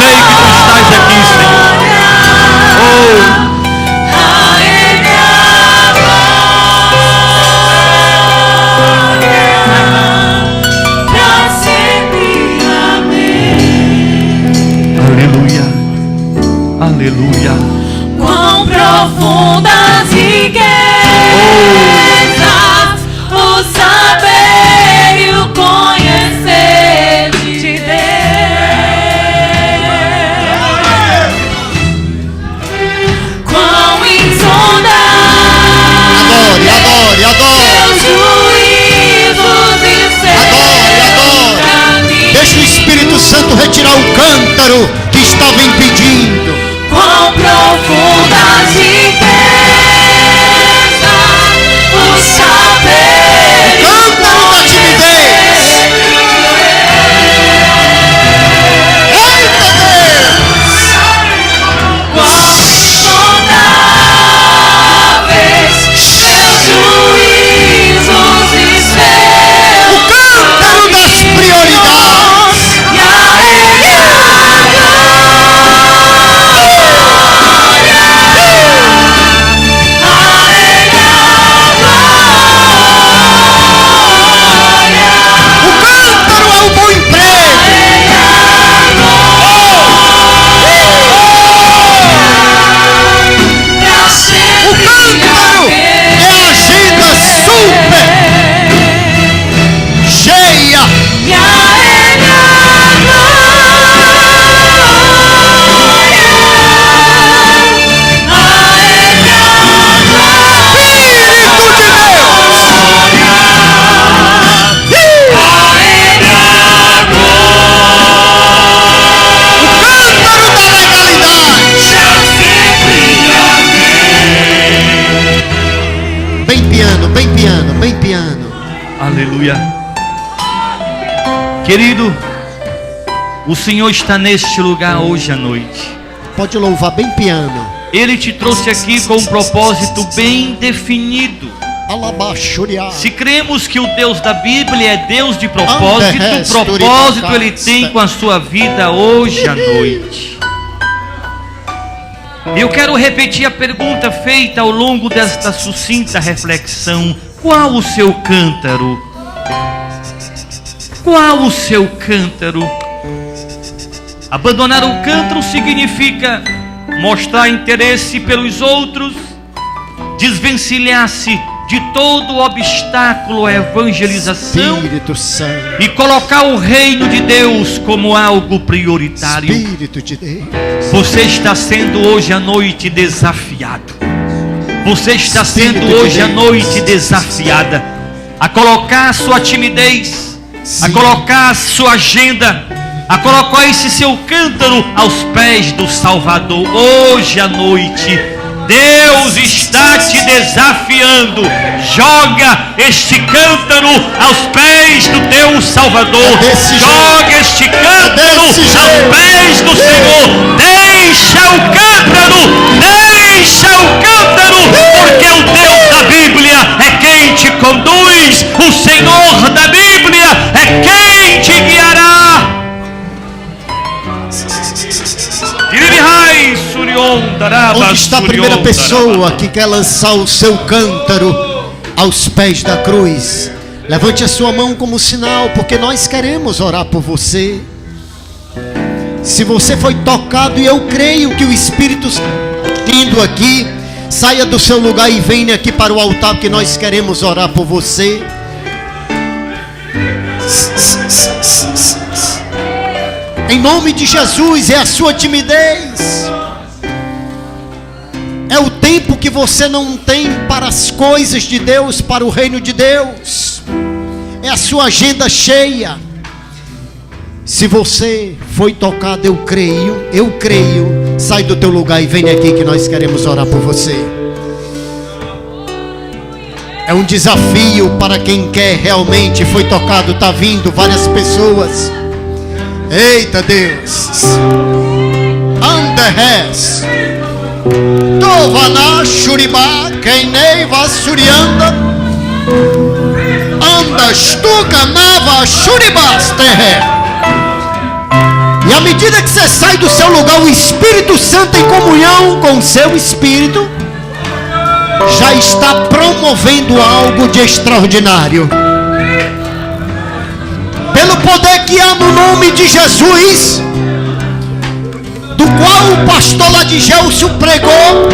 sei que tu estás aqui, Senhor. Oh. Aleluia, aleluia.
Quão profundas riquezas, o saber e o conhecer de Deus. Quão insondável seus juízos e seus caminhos.
Deixa o Espírito Santo retirar o cântaro que estava impedindo.
Quão profundas riquezas, o saber e o
Cântaro da timidez. Eita Deus!
quão insondáveis seus juízos e seus
O cântaro das prioridades.
e a Ele a
O cântaro é o bom emprego. O cântaro é a agenda super cheia.
e a Ele a
Cântaro da legalidade. Bem piano, bem piano, bem piano.
Aleluia. Querido, o Senhor está neste lugar hoje à noite.
Pode louvar bem piano.
Ele te trouxe aqui com um propósito bem definido.
Alabaxuriá.
Se cremos que o Deus da Bíblia é Deus de propósito, o propósito Ele tem com a sua vida hoje à noite. Eu quero repetir a pergunta feita ao longo desta sucinta reflexão. Qual o seu cântaro? Qual o seu cântaro? Abandonar o cântaro significa mostrar interesse pelos outros, desvencilhar-se de todo obstáculo à evangelização
Espírito Santo.
e colocar o reino de Deus como algo prioritário.
Espírito de Deus.
Você está sendo hoje à noite desafiado. Você está sendo
Espírito de
hoje à
Deus.
noite desafiada a colocar a sua timidez, a
Sim.
colocar a sua agenda, a colocar esse seu cântaro aos pés do Salvador. Hoje à noite Deus está te desafiando. Joga este cântaro aos pés do teu Salvador.
É desse
Joga
jeito.
este cântaro
desse
aos
jeito.
pés do Senhor. Deixa o cântaro, deixa o cântaro, porque o Deus da Bíblia é quem te conduz. O Senhor da Bíblia é quem te guiará.
Onde está a primeira pessoa que quer lançar o seu cântaro aos pés da cruz? Levante a sua mão como sinal, porque nós queremos orar por você. Se você foi tocado, e eu creio que o Espírito vindo aqui, saia do seu lugar e venha aqui para o altar, porque nós queremos orar por você. Em nome de Jesus, é a sua timidez. É o tempo que você não tem para as coisas de Deus, para o reino de Deus. É a sua agenda cheia. Se você foi tocado, eu creio. Sai do teu lugar e vem aqui que nós queremos orar por você. É um desafio para quem quer realmente, foi tocado, está vindo várias pessoas. Eita Deus. Anderres. Tovana Shuribá, Keineiva Surianda. Andas tu canava Shuribas terre. E à medida que você sai do seu lugar, o Espírito Santo em comunhão com o seu Espírito já está promovendo algo de extraordinário. Pelo poder que há no nome de Jesus, do qual o pastor Ladisgelso pregou,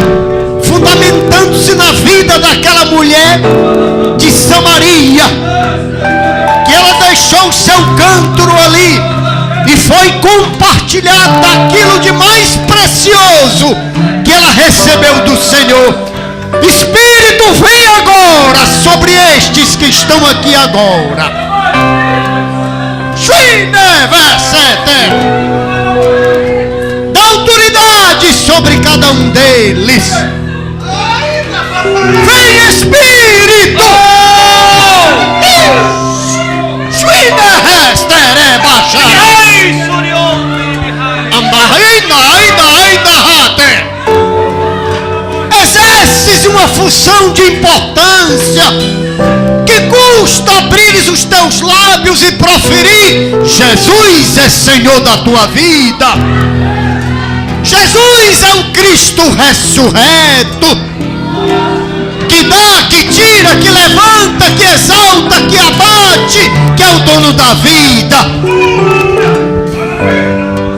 fundamentando-se na vida daquela mulher de Samaria, que ela deixou o seu cântaro ali e foi compartilhar daquilo de mais precioso que ela recebeu do Senhor. Espírito, vem agora sobre estes que estão aqui agora. Dá autoridade sobre cada um deles. Vem, Espírito. Exerces uma função de importância, que custa abrires os teus lábios e proferir: Jesus é Senhor da tua vida. Jesus é o Cristo ressurreto, que dá, que tira, que levanta, que exalta, que abate, que é o dono da vida.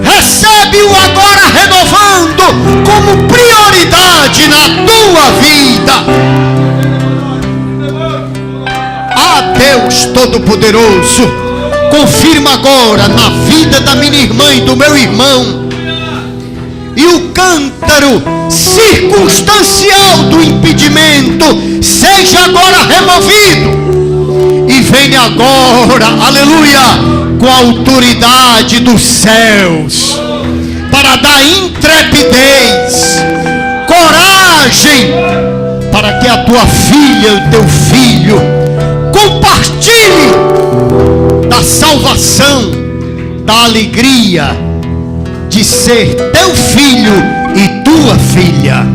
Recebe-o agora renovando como prioridade na tua vida. Ah, Deus Todo-Poderoso, confirma agora na vida da minha irmã e do meu irmão, e o cântaro circunstancial do impedimento seja agora removido, e venha agora, aleluia, com a autoridade dos céus, para dar intrepidez, coragem, para que a tua filha e o teu filho compartilhem da salvação, da alegria de ser teu filho e tua filha.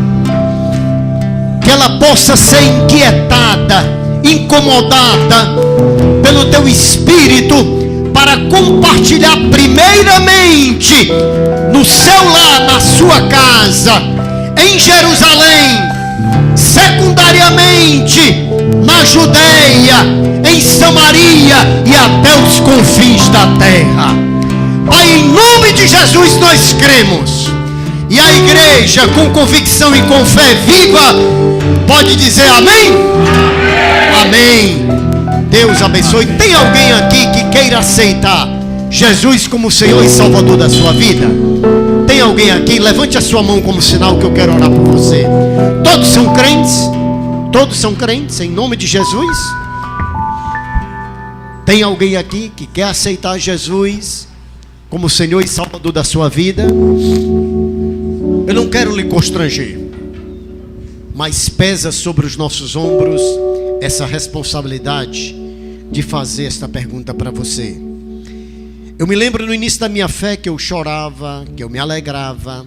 Que ela possa ser inquietada, incomodada pelo teu espírito, para compartilhar primeiramente no seu lar, na sua casa, em Jerusalém, secundariamente na Judeia, em Samaria e até os confins da terra. Pai, em nome de Jesus nós cremos. E a igreja, com convicção e com fé viva, pode dizer amém? Amém. Deus abençoe. Tem alguém aqui que queira aceitar Jesus como Senhor e Salvador da sua vida? Tem alguém aqui? Levante a sua mão como sinal que eu quero orar por você. Todos são crentes? Todos são crentes em nome de Jesus? Tem alguém aqui que quer aceitar Jesus como Senhor e Salvador da sua vida? Eu não quero lhe constranger, mas pesa sobre os nossos ombros essa responsabilidade de fazer esta pergunta para você. Eu me lembro no início da minha fé que eu chorava, que eu me alegrava,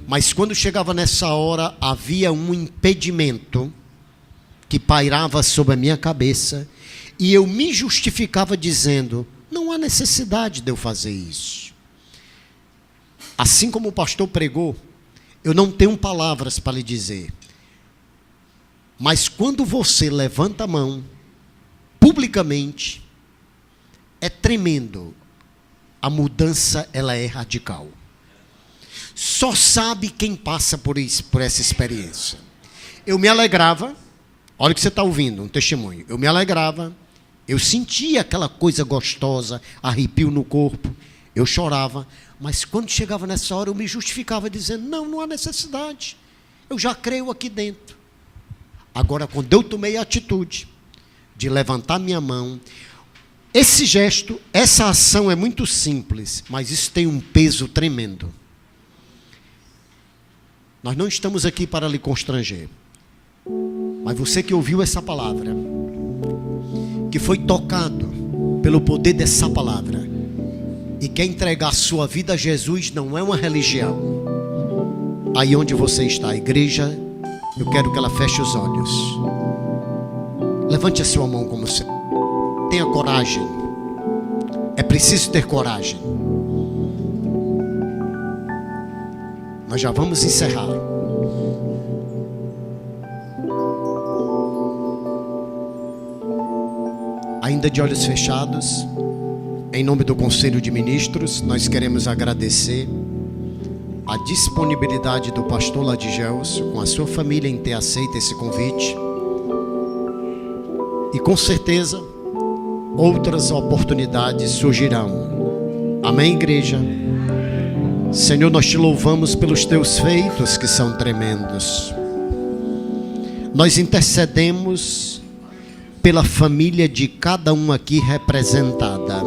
mas quando chegava nessa hora havia um impedimento que pairava sobre a minha cabeça e eu me justificava dizendo: não há necessidade de eu fazer isso. Assim como o pastor pregou, eu não tenho palavras para lhe dizer. Mas quando você levanta a mão, publicamente, é tremendo. A mudança, ela é radical. Só sabe quem passa por isso, por essa experiência. Eu me alegrava, olha o que você está ouvindo, um testemunho. Eu me alegrava, eu sentia aquela coisa gostosa, arrepio no corpo, eu chorava. Mas quando chegava nessa hora, eu me justificava dizendo: não há necessidade. Eu já creio aqui dentro. Agora, quando eu tomei a atitude de levantar minha mão, esse gesto, essa ação é muito simples, mas isso tem um peso tremendo. Nós não estamos aqui para lhe constranger. Mas você que ouviu essa palavra, que foi tocado pelo poder dessa palavra, e quer entregar sua vida a Jesus, não é uma religião. Aí onde você está, a igreja, eu quero que ela feche os olhos. Levante a sua mão como você. Tenha coragem. É preciso ter coragem. Nós já vamos encerrar. Ainda de olhos fechados, em nome do Conselho de Ministros, nós queremos agradecer a disponibilidade do pastor Ladigelso, com a sua família, em ter aceito esse convite. E com certeza, outras oportunidades surgirão. Amém, igreja? Senhor, nós te louvamos pelos teus feitos que são tremendos. Nós intercedemos pela família de cada um aqui representada.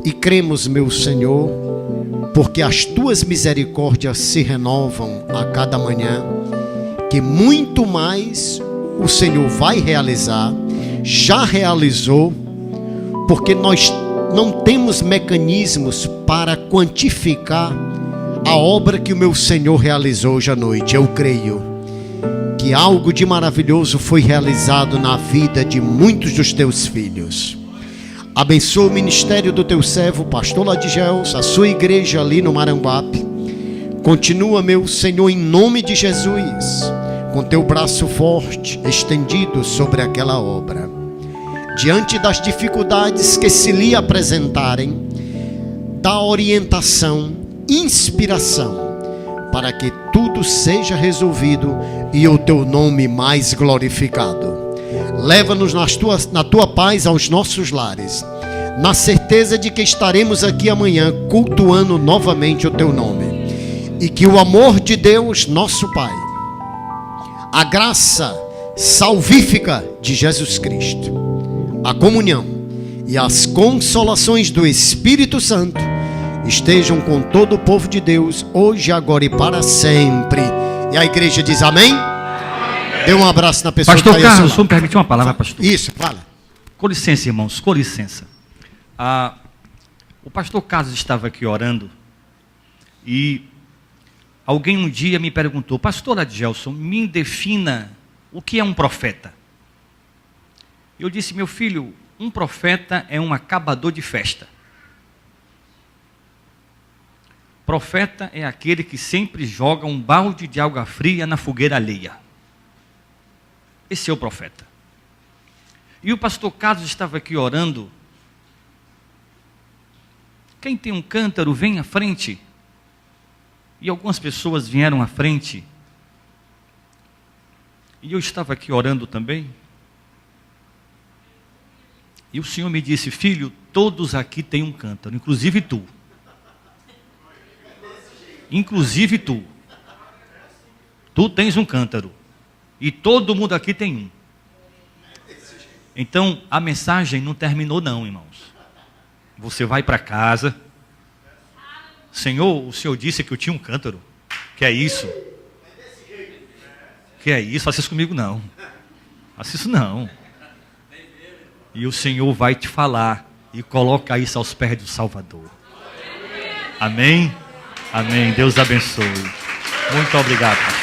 E cremos, meu Senhor, porque as tuas misericórdias se renovam a cada manhã, que muito mais o Senhor vai realizar, já realizou, porque nós não temos mecanismos para quantificar a obra que o meu Senhor realizou hoje à noite. Eu creio que algo de maravilhoso foi realizado na vida de muitos dos teus filhos. Abençoa o ministério do teu servo, pastor Ladigelso, a sua igreja ali no Maranguape. Continua, meu Senhor, em nome de Jesus, com teu braço forte estendido sobre aquela obra. Diante das dificuldades que se lhe apresentarem, dá orientação, inspiração, para que tudo seja resolvido e o teu nome mais glorificado. Leva-nos na tua paz aos nossos lares, na certeza de que estaremos aqui amanhã cultuando novamente o teu nome. E que o amor de Deus, nosso Pai, a graça salvífica de Jesus Cristo, a comunhão e as consolações do Espírito Santo estejam com todo o povo de Deus, hoje, agora e para sempre. E a igreja diz amém? Dê um abraço na pessoa.
Pastor Carlos, só me permite uma palavra, pastor.
Isso, fala.
Com licença, irmãos, com licença. O pastor Carlos estava aqui orando e alguém um dia me perguntou: pastor Ladigelso, me defina o que é um profeta. Eu disse: meu filho, um profeta é um acabador de festa. Profeta é aquele que sempre joga um balde de água fria na fogueira alheia. Esse é o profeta. E o pastor Carlos estava aqui orando. Quem tem um cântaro, vem à frente. E algumas pessoas vieram à frente. E eu estava aqui orando também. E o Senhor me disse: filho, todos aqui têm um cântaro, inclusive tu. Inclusive tu. Tu tens um cântaro. E todo mundo aqui tem um. Então, a mensagem não terminou não, irmãos. Você vai para casa. Senhor, o Senhor disse que eu tinha um cântaro. Que é isso? Que é isso? Faça isso comigo não. Faça isso não. E o Senhor vai te falar e coloca isso aos pés do Salvador. Amém? Amém. Deus abençoe. Muito obrigado, pastor.